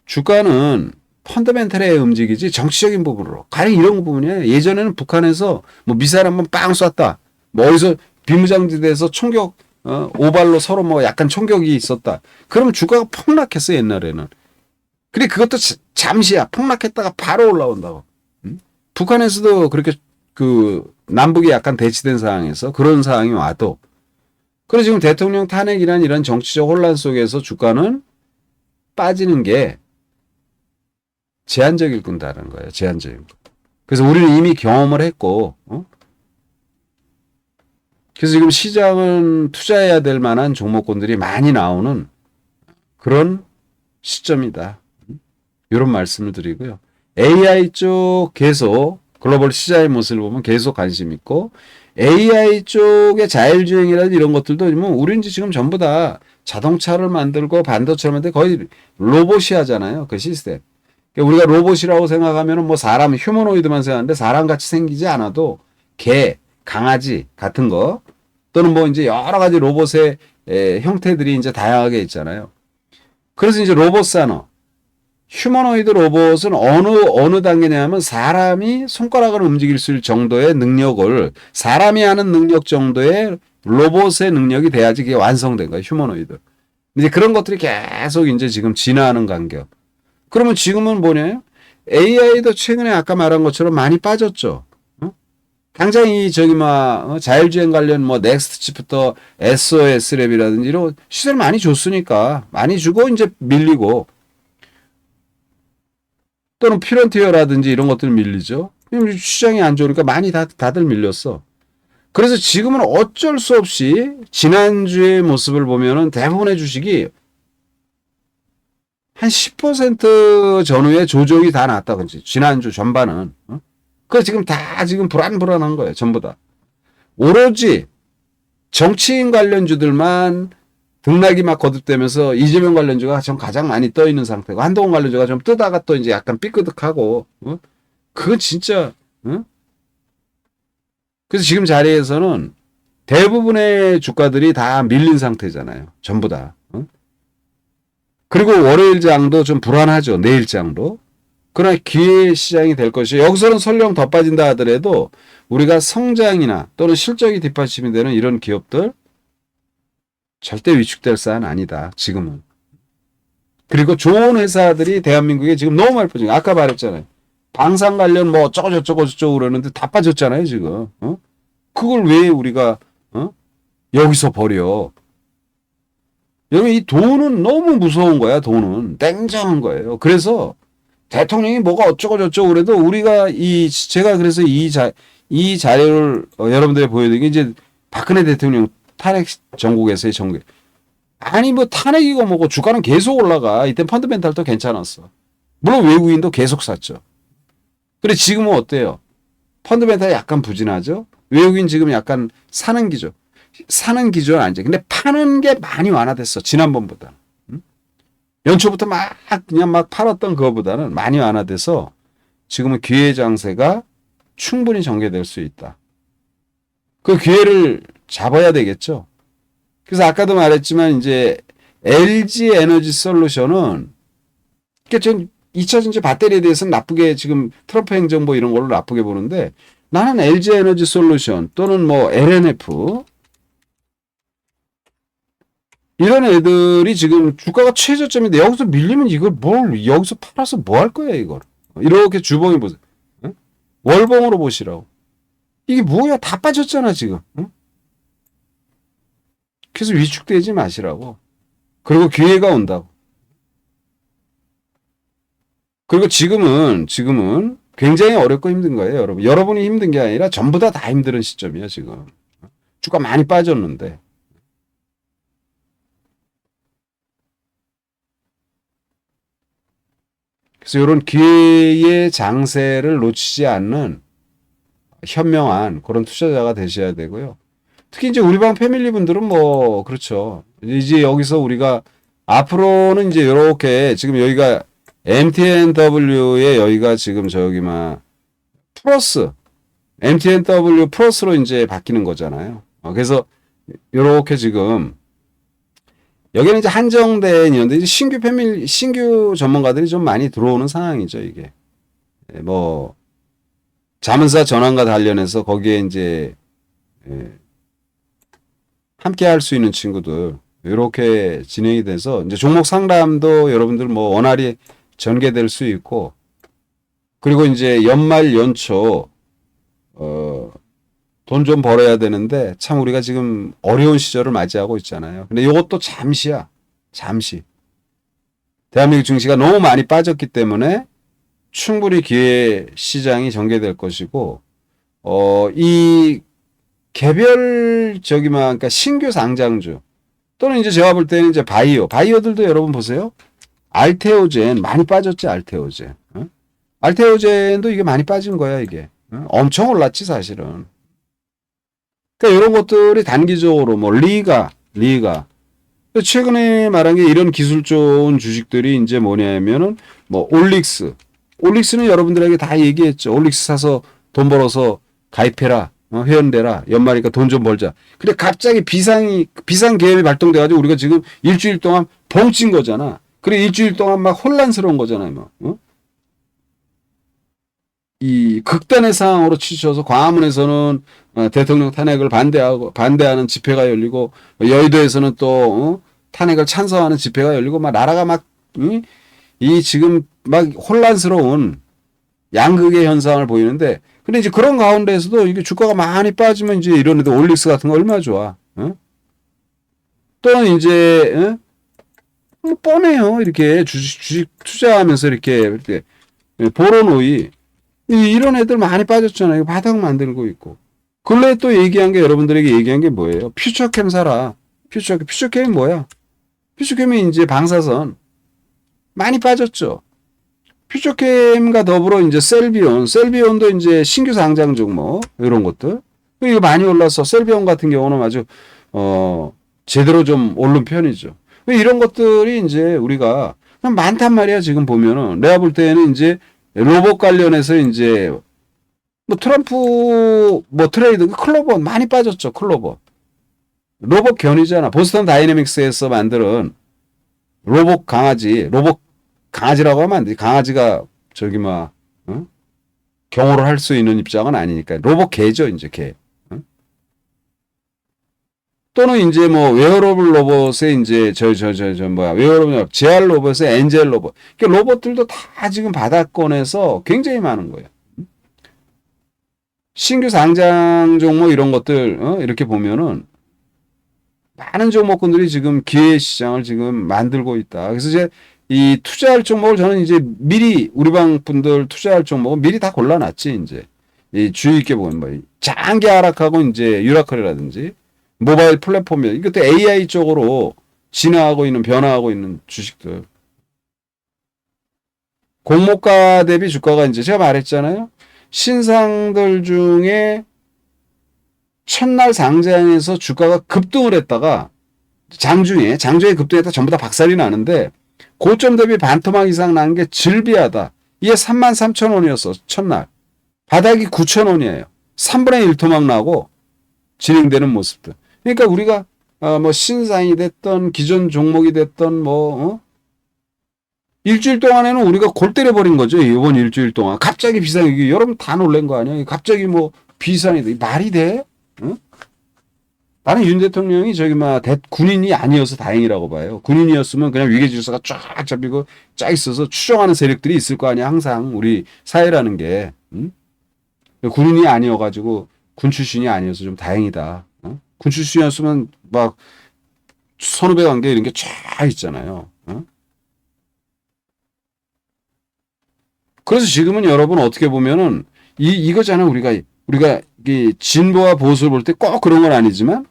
주가는 펀더멘털에 움직이지 정치적인 부분으로 가령 이런 부분이에요. 예전에는 북한에서 뭐 미사일 한번 빵 쐈다. 뭐 어디서 비무장지대에서 총격 오발로 서로 뭐 약간 총격이 있었다. 그러면 주가가 폭락했어 옛날에는. 근데 그것도 잠시야. 폭락했다가 바로 올라온다고. 북한에서도 그렇게 그 남북이 약간 대치된 상황에서 그런 상황이 와도 그래서 지금 대통령 탄핵이란 이런 정치적 혼란 속에서 주가는 빠지는 게 제한적일 뿐다는 거예요. 제한적인 거. 그래서 우리는 이미 경험을 했고, 그래서 지금 시장은 투자해야 될 만한 종목군들이 많이 나오는 그런 시점이다. 이런 말씀을 드리고요. AI 쪽 계속 글로벌 시장의 모습을 보면 계속 관심 있고, AI 쪽의 자율주행이라든지 이런 것들도 뭐 우리는 지금 전부 다 자동차를 만들고 반도체를 만들고 거의 로봇이 하잖아요. 그 시스템. 우리가 로봇이라고 생각하면 뭐 사람, 휴머노이드만 생각하는데 사람같이 생기지 않아도 개, 강아지 같은 거 또는 뭐 이제 여러 가지 로봇의 형태들이 이제 다양하게 있잖아요. 그래서 이제 로봇 산업, 휴머노이드 로봇은 어느 단계냐면 사람이 손가락을 움직일 수 있을 정도의 능력을 사람이 하는 능력 정도의 로봇의 능력이 돼야지 그게 완성된 거예요. 휴머노이드. 이제 그런 것들이 계속 이제 지금 진화하는 간격. 그러면 지금은 뭐냐? AI도 최근에 아까 말한 것처럼 많이 빠졌죠. 당장 이 저기 막 자율주행 관련 뭐 넥스트칩부터 SOS 랩이라든지 이런 시세를 많이 줬으니까 많이 주고 이제 밀리고 또는 피런티어라든지 이런 것들 밀리죠. 시장이 안 좋으니까 많이 다들 밀렸어. 그래서 지금은 어쩔 수 없이 지난주의 모습을 보면은 대부분의 주식이 한 10% 전후에 조정이 다 났다 그지. 지난주 전반은. 그 지금 다 지금 불안불안한 거예요. 전부 다. 오로지 정치인 관련주들만 등락이 막 거듭되면서 이재명 관련주가 좀 가장 많이 떠 있는 상태고 한동훈 관련주가 좀 뜨다가 또 이제 약간 삐끄덕하고 그건 진짜 그래서 지금 자리에서는 대부분의 주가들이 다 밀린 상태잖아요. 전부 다. 그리고 월요일 장도 좀 불안하죠. 내일 장도. 그러나 기회 시장이 될 것이 여기서는 설령 더 빠진다 하더라도 우리가 성장이나 또는 실적이 뒷받침이 되는 이런 기업들 절대 위축될 사안 아니다. 지금은. 그리고 좋은 회사들이 대한민국에 지금 너무 많이 빠지고 아까 말했잖아요. 방산 관련 뭐 어쩌고저쩌고 그러는데 다 빠졌잖아요. 지금. 그걸 왜 우리가 여기서 버려. 여러분 이 돈은 너무 무서운 거야. 돈은. 냉정한 거예요. 그래서 대통령이 뭐가 어쩌고저쩌고 그래도 우리가 제가 그래서 이 자료를 여러분들에 보여드린 게 이제 박근혜 대통령 탄핵 전국에서의 전국. 아니 뭐 탄핵이고 뭐고 주가는 계속 올라가. 이때 펀드멘탈도 괜찮았어. 물론 외국인도 계속 샀죠. 그래 지금은 어때요? 펀드멘탈이 약간 부진하죠. 외국인 지금 약간 사는 기조. 사는 기조는 아니죠. 근데 파는 게 많이 완화됐어. 지난번보다. 연초부터 그냥 막 팔았던 그거보다는 많이 완화돼서 지금은 기회 장세가 충분히 전개될 수 있다. 그 기회를 잡아야 되겠죠. 그래서 아까도 말했지만 이제 LG 에너지 솔루션은 전 2차전지 배터리에 대해서는 나쁘게 지금 트럼프 행정부 이런 걸로 나쁘게 보는데 나는 LG 에너지 솔루션 또는 뭐 LNF 이런 애들이 지금 주가가 최저점인데 여기서 밀리면 이걸 여기서 팔아서 뭐 할 거야 이걸. 이렇게 주봉이 보세요. 응? 월봉으로 보시라고. 이게 뭐야 다 빠졌잖아 지금. 응? 그래서 위축되지 마시라고. 그리고 기회가 온다고. 그리고 지금은 굉장히 어렵고 힘든 거예요 여러분. 여러분이 힘든 게 아니라 전부 다 힘든 시점이야 지금. 주가 많이 빠졌는데. 그래서 이런 기회의 장세를 놓치지 않는 현명한 그런 투자자가 되셔야 되고요. 특히 이제 우리 방 패밀리 분들은 뭐 그렇죠. 이제 여기서 우리가 앞으로는 이제 이렇게 지금 여기가 MTNW의 여기가 지금 저기 막 플러스 MTNW 플러스로 이제 바뀌는 거잖아요. 그래서 이렇게 지금 여기는 이제 한정된 이런데 이제 신규 전문가들이 좀 많이 들어오는 상황이죠, 이게. 뭐, 자문사 전환과 관련해서 거기에 이제, 함께 할 수 있는 친구들, 이렇게 진행이 돼서 이제 종목 상담도 여러분들 뭐 원활히 전개될 수 있고, 그리고 이제 연말 연초, 돈 좀 벌어야 되는데 참 우리가 지금 어려운 시절을 맞이하고 있잖아요. 근데 이것도 잠시야. 잠시. 대한민국 증시가 너무 많이 빠졌기 때문에 충분히 기회 시장이 전개될 것이고 이 개별 그러니까 신규 상장주 또는 이제 제가 볼 때는 이제 바이오들도 여러분 보세요. 알테오젠 많이 빠졌지 알테오젠. 알테오젠도 이게 많이 빠진 거야 이게. 엄청 올랐지 사실은. 그러니까 이런 것들이 단기적으로 뭐 리가 최근에 말한 게 이런 기술 좋은 주식들이 이제 뭐냐면은 뭐 올릭스는 여러분들에게 다 얘기했죠. 올릭스 사서 돈 벌어서 가입해라. 회원되라. 연말이니까 돈 좀 벌자. 근데 갑자기 비상 계획이 발동돼가지고 우리가 지금 일주일 동안 벙친 거잖아. 그래 일주일 동안 막 혼란스러운 거잖아요. 뭐. 어? 이 극단의 상황으로 치셔서 광화문에서는 대통령 탄핵을 반대하는 집회가 열리고 여의도에서는 또 탄핵을 찬성하는 집회가 열리고 막 나라가 막 이 지금 막 혼란스러운 양극의 현상을 보이는데 근데 이제 그런 가운데에서도 이게 주가가 많이 빠지면 이제 이런 애들 올릭스 같은 거 얼마나 좋아. 또는 이제 뭐 뻔해요. 이렇게 주식 투자하면서 이렇게 보로노이 이런 애들 많이 빠졌잖아요. 바닥 만들고 있고. 근래 또 얘기한 게 여러분들에게 얘기한 게 뭐예요? 퓨처캠 사라. 퓨처캠이 뭐야? 퓨처캠이 이제 방사선 많이 빠졌죠. 퓨처캠과 더불어 이제 셀비온도 이제 신규 상장 종목 이런 것들 이거 많이 올라서 셀비온 같은 경우는 아주 제대로 좀 오른 편이죠. 이런 것들이 이제 우리가 많단 말이야. 지금 보면은 내가 볼 때는 이제 로봇 관련해서 이제 뭐 트럼프 뭐 트레이드 클로버 많이 빠졌죠. 클로버 로봇 견이잖아. 보스턴 다이내믹스에서 만드는 로봇 강아지라고 하면 안 돼. 강아지가 저기 막 경호를 할 수 있는 입장은 아니니까 로봇 개죠. 이제 개. 또는 이제 뭐 웨어러블 로봇의 이제 웨어러블 제알 로봇의 엔젤 로봇. 그러니까 로봇들도 다 지금 바닥권에서 굉장히 많은 거예요. 신규 상장 종목 이런 것들 이렇게 보면은 많은 종목군들이 지금 기회 시장을 지금 만들고 있다. 그래서 이제 이 투자할 종목을 저는 이제 미리 우리 방 분들 투자할 종목은 미리 다 골라놨지 이제 이 주의 있게 보면 뭐 장기 하락하고 이제 유라클이라든지 모바일 플랫폼이 이것도 AI 쪽으로 진화하고 있는 변화하고 있는 주식들. 공모가 대비 주가가 이제 제가 말했잖아요. 신상들 중에 첫날 상장에서 주가가 급등을 했다가 장중에 급등했다 전부 다 박살이 나는데 고점 대비 반토막 이상 난 게 즐비하다. 이게 33,000원이었어. 첫날. 바닥이 9,000원이에요. 3분의 1 토막 나고 진행되는 모습들. 그러니까 우리가 뭐 신상이 됐던 기존 종목이 됐던 일주일 동안에는 우리가 골 때려버린 거죠. 이번 일주일 동안. 갑자기 비상이 여러분 다 놀란 거 아니야. 갑자기 뭐 비상이 말이 돼? 응? 나는 윤 대통령이 군인이 아니어서 다행이라고 봐요. 군인이었으면 그냥 위계 질서가 쫙 잡히고 쫙 있어서 추종하는 세력들이 있을 거 아니야. 항상 우리 사회라는 게. 응? 군인이 아니어가지고 군 출신이 아니어서 좀 다행이다. 군 출신이었으면 막 선후배 관계 이런 게 쫙 있잖아요. 그래서 지금은 여러분 어떻게 보면은 이거잖아. 우리가 이 진보와 보수를 볼 때 꼭 그런 건 아니지만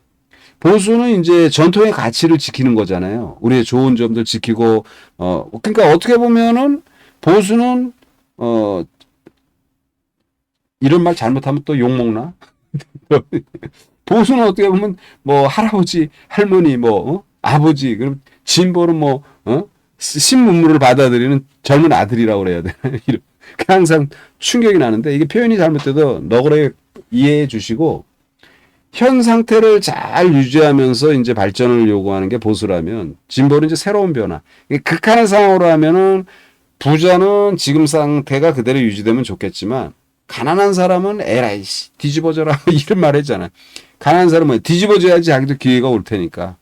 보수는 이제 전통의 가치를 지키는 거잖아요. 우리의 좋은 점들 지키고 그러니까 어떻게 보면은 보수는 이런 말 잘못하면 또 욕먹나? 보수는 어떻게 보면 뭐 할아버지, 할머니, 아버지, 그럼 진보는 신문물을 받아들이는 젊은 아들이라고 그래야 되나? 항상 충격이 나는데 이게 표현이 잘못돼도 너그럽게 이해해 주시고 현 상태를 잘 유지하면서 이제 발전을 요구하는 게 보수라면 진보는 이제 새로운 변화. 극한의 상황으로 하면은 부자는 지금 상태가 그대로 유지되면 좋겠지만 가난한 사람은 에라이 뒤집어져라 이런 말 했잖아. 가난한 사람은 뒤집어져야지 자기도 기회가 올 테니까.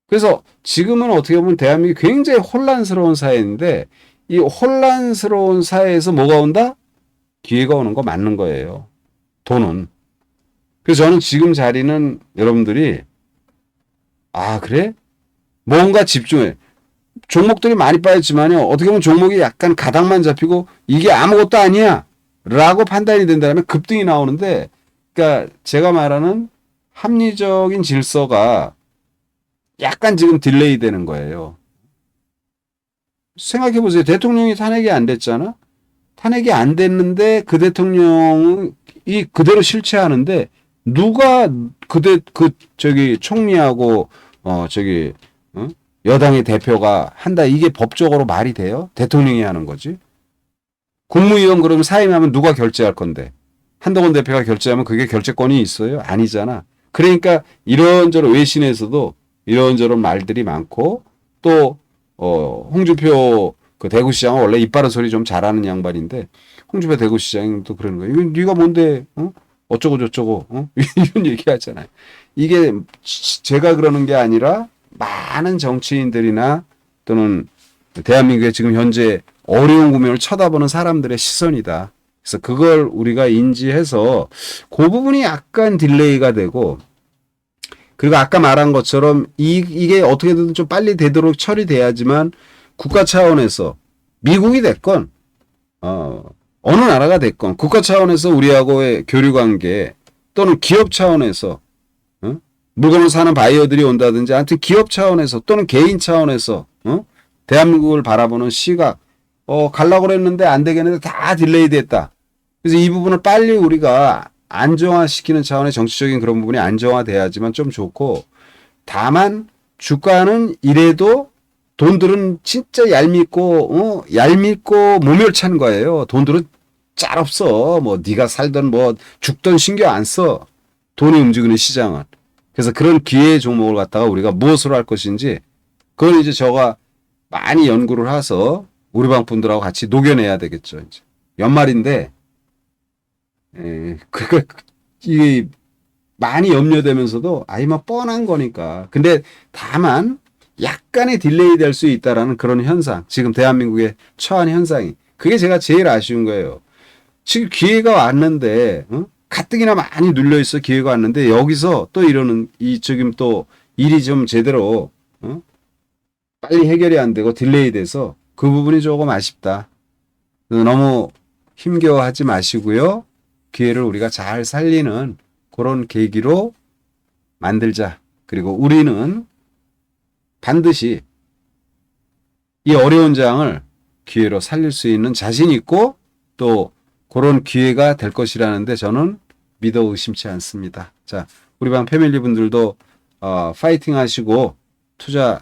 그래서 지금은 어떻게 보면 대한민국이 굉장히 혼란스러운 사회인데 이 혼란스러운 사회에서 뭐가 온다? 기회가 오는 거 맞는 거예요. 돈은. 그래서 저는 지금 자리는 여러분들이 그래? 뭔가 집중해. 종목들이 많이 빠졌지만요. 어떻게 보면 종목이 약간 가닥만 잡히고 이게 아무것도 아니야 라고 판단이 된다면 급등이 나오는데 그러니까 제가 말하는 합리적인 질서가 약간 지금 딜레이 되는 거예요. 생각해 보세요. 대통령이 탄핵이 안 됐잖아. 탄핵이 안 됐는데 그 대통령이 그대로 실체하는데 누가 총리하고 여당의 대표가 한다. 이게 법적으로 말이 돼요? 대통령이 하는 거지. 국무위원 그러면 사임하면 누가 결재할 건데? 한동훈 대표가 결재하면 그게 결재권이 있어요? 아니잖아. 그러니까 이런저런 외신에서도 이런저런 말들이 많고 또 홍준표 그 대구시장은 원래 입 바른 소리 좀 잘하는 양반인데 홍준표 대구시장도 그러는 거예요. 이거 네가 뭔데? 어쩌고 저쩌고 이런 얘기 하잖아요. 이게 제가 그러는 게 아니라 많은 정치인들이나 또는 대한민국의 지금 현재 어려운 국면을 쳐다보는 사람들의 시선이다. 그래서 그걸 우리가 인지해서 그 부분이 약간 딜레이가 되고 그리고 아까 말한 것처럼 이게 어떻게든 좀 빨리 되도록 처리돼야지만 국가 차원에서 미국이 됐건 어느 나라가 됐건 국가 차원에서 우리하고의 교류 관계 또는 기업 차원에서 물건을 사는 바이어들이 온다든지 하여튼 기업 차원에서 또는 개인 차원에서 대한민국을 바라보는 시각 가려고 그랬는데 안 되겠는데 다 딜레이 됐다. 그래서 이 부분을 빨리 우리가 안정화시키는 차원의 정치적인 그런 부분이 안정화돼야지만 좀 좋고 다만 주가는 이래도 돈들은 진짜 얄밉고 모멸찬 거예요. 돈들은 짤 없어. 뭐 네가 살던 뭐 죽던 신경 안 써. 돈이 움직이는 시장은. 그래서 그런 기회 종목을 갖다가 우리가 무엇으로 할 것인지 그건 이제 저가 많이 연구를 해서 우리 방 분들하고 같이 녹여내야 되겠죠. 이제 연말인데 그거 이게 많이 염려되면서도 뭐 뻔한 거니까. 근데 다만 약간의 딜레이 될 수 있다라는 그런 현상. 지금 대한민국의 처한 현상이. 그게 제가 제일 아쉬운 거예요. 지금 기회가 왔는데 가뜩이나 많이 눌려 있어 기회가 왔는데 여기서 또 이러는 이 지금 또 일이 좀 제대로 빨리 해결이 안 되고 딜레이 돼서 그 부분이 조금 아쉽다. 너무 힘겨워하지 마시고요. 기회를 우리가 잘 살리는 그런 계기로 만들자. 그리고 우리는 반드시 이 어려운 장을 기회로 살릴 수 있는 자신 있고 또 그런 기회가 될 것이라는데 저는 믿어 의심치 않습니다. 자, 우리 방 패밀리 분들도 파이팅 하시고 투자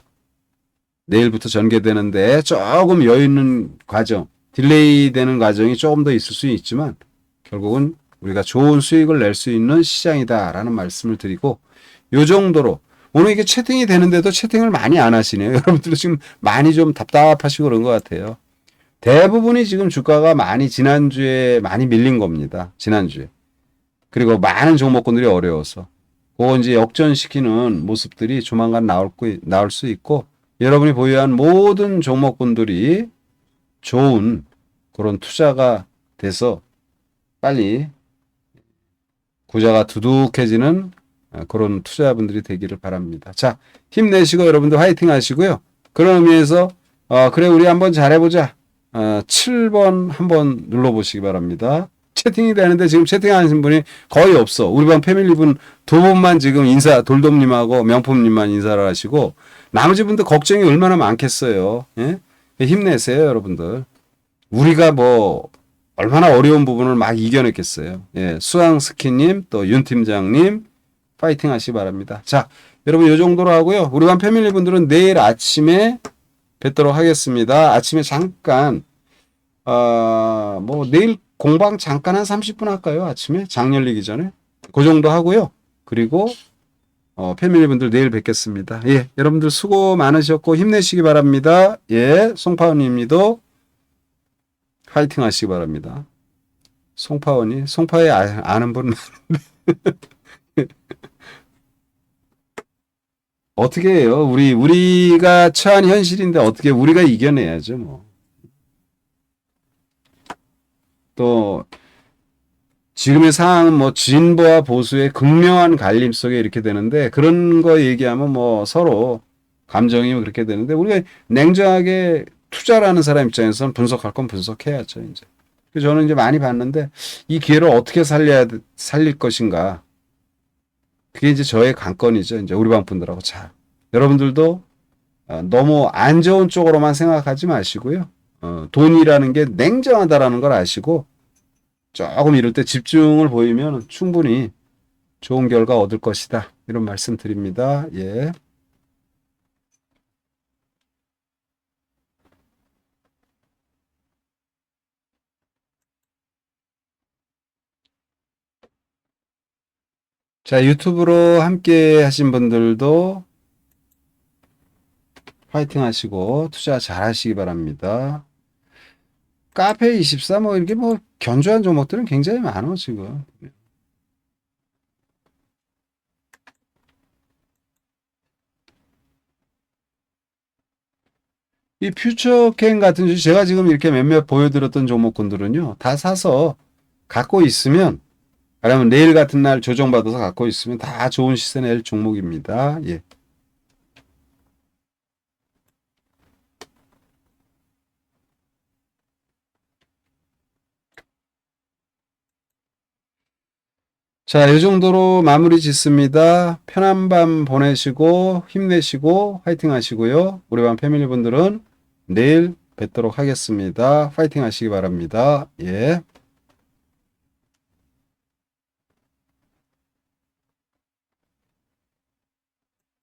내일부터 전개되는데 조금 여유 있는 과정, 딜레이 되는 과정이 조금 더 있을 수 있지만 결국은 우리가 좋은 수익을 낼 수 있는 시장이다라는 말씀을 드리고 요 정도로 오늘 이게 채팅이 되는데도 채팅을 많이 안 하시네요. 여러분들 지금 많이 좀 답답하시고 그런 것 같아요. 대부분이 지금 주가가 많이 지난주에 많이 밀린 겁니다. 지난주에. 그리고 많은 종목군들이 어려워서. 그거 이제 역전시키는 모습들이 조만간 나올 수 있고 여러분이 보유한 모든 종목군들이 좋은 그런 투자가 돼서 빨리 구자가 두둑해지는 그런 투자분들이 되기를 바랍니다. 자, 힘내시고 여러분들 화이팅 하시고요. 그런 의미에서 그래 우리 한번 잘해보자. 7번 한번 눌러보시기 바랍니다. 채팅이 되는데 지금 채팅하신 분이 거의 없어. 우리 방 패밀리분 두 분만 지금 인사 돌돔님하고 명품님만 인사를 하시고 나머지 분들 걱정이 얼마나 많겠어요. 예? 힘내세요 여러분들. 우리가 뭐 얼마나 어려운 부분을 막 이겨냈겠어요. 예, 수항스키님 또 윤 팀장님 파이팅 하시기 바랍니다. 자, 여러분 이 정도로 하고요. 우리 반 패밀리 분들은 내일 아침에 뵙도록 하겠습니다. 아침에 잠깐 뭐 내일 공방 잠깐 한 30분 할까요? 아침에 장 열리기 전에 그 정도 하고요. 그리고 패밀리 분들 내일 뵙겠습니다. 예, 여러분들 수고 많으셨고 힘내시기 바랍니다. 예, 송파원님도 파이팅 하시기 바랍니다. 송파에 아는 분 어떻게 해요? 우리가 처한 현실인데 어떻게 우리가 이겨내야죠, 뭐. 또 지금의 상황은 뭐 진보와 보수의 극명한 갈림 속에 이렇게 되는데 그런 거 얘기하면 뭐 서로 감정이 그렇게 되는데 우리가 냉정하게 투자라는 사람 입장에서는 분석할 건 분석해야죠, 이제. 그래서 저는 이제 많이 봤는데 이 기회를 어떻게 살릴 것인가. 그게 이제 저의 관건이죠. 이제 우리 방 분들하고 자. 여러분들도 너무 안 좋은 쪽으로만 생각하지 마시고요. 돈이라는 게 냉정하다라는 걸 아시고 조금 이럴 때 집중을 보이면 충분히 좋은 결과 얻을 것이다. 이런 말씀 드립니다. 예. 자, 유튜브로 함께 하신 분들도 파이팅 하시고 투자 잘 하시기 바랍니다. 카페24 뭐 이렇게 뭐 견조한 종목들은 굉장히 많아 지금. 이 퓨처캔 같은 제가 지금 이렇게 몇몇 보여드렸던 종목군들은요, 다 사서 갖고 있으면, 아니면 내일 같은 날 조정받아서 갖고 있으면 다 좋은 시세 낼 종목입니다. 예. 자, 이 정도로 마무리 짓습니다. 편한 밤 보내시고 힘내시고 화이팅 하시고요. 우리 반 패밀리 분들은 내일 뵙도록 하겠습니다. 화이팅 하시기 바랍니다. 예.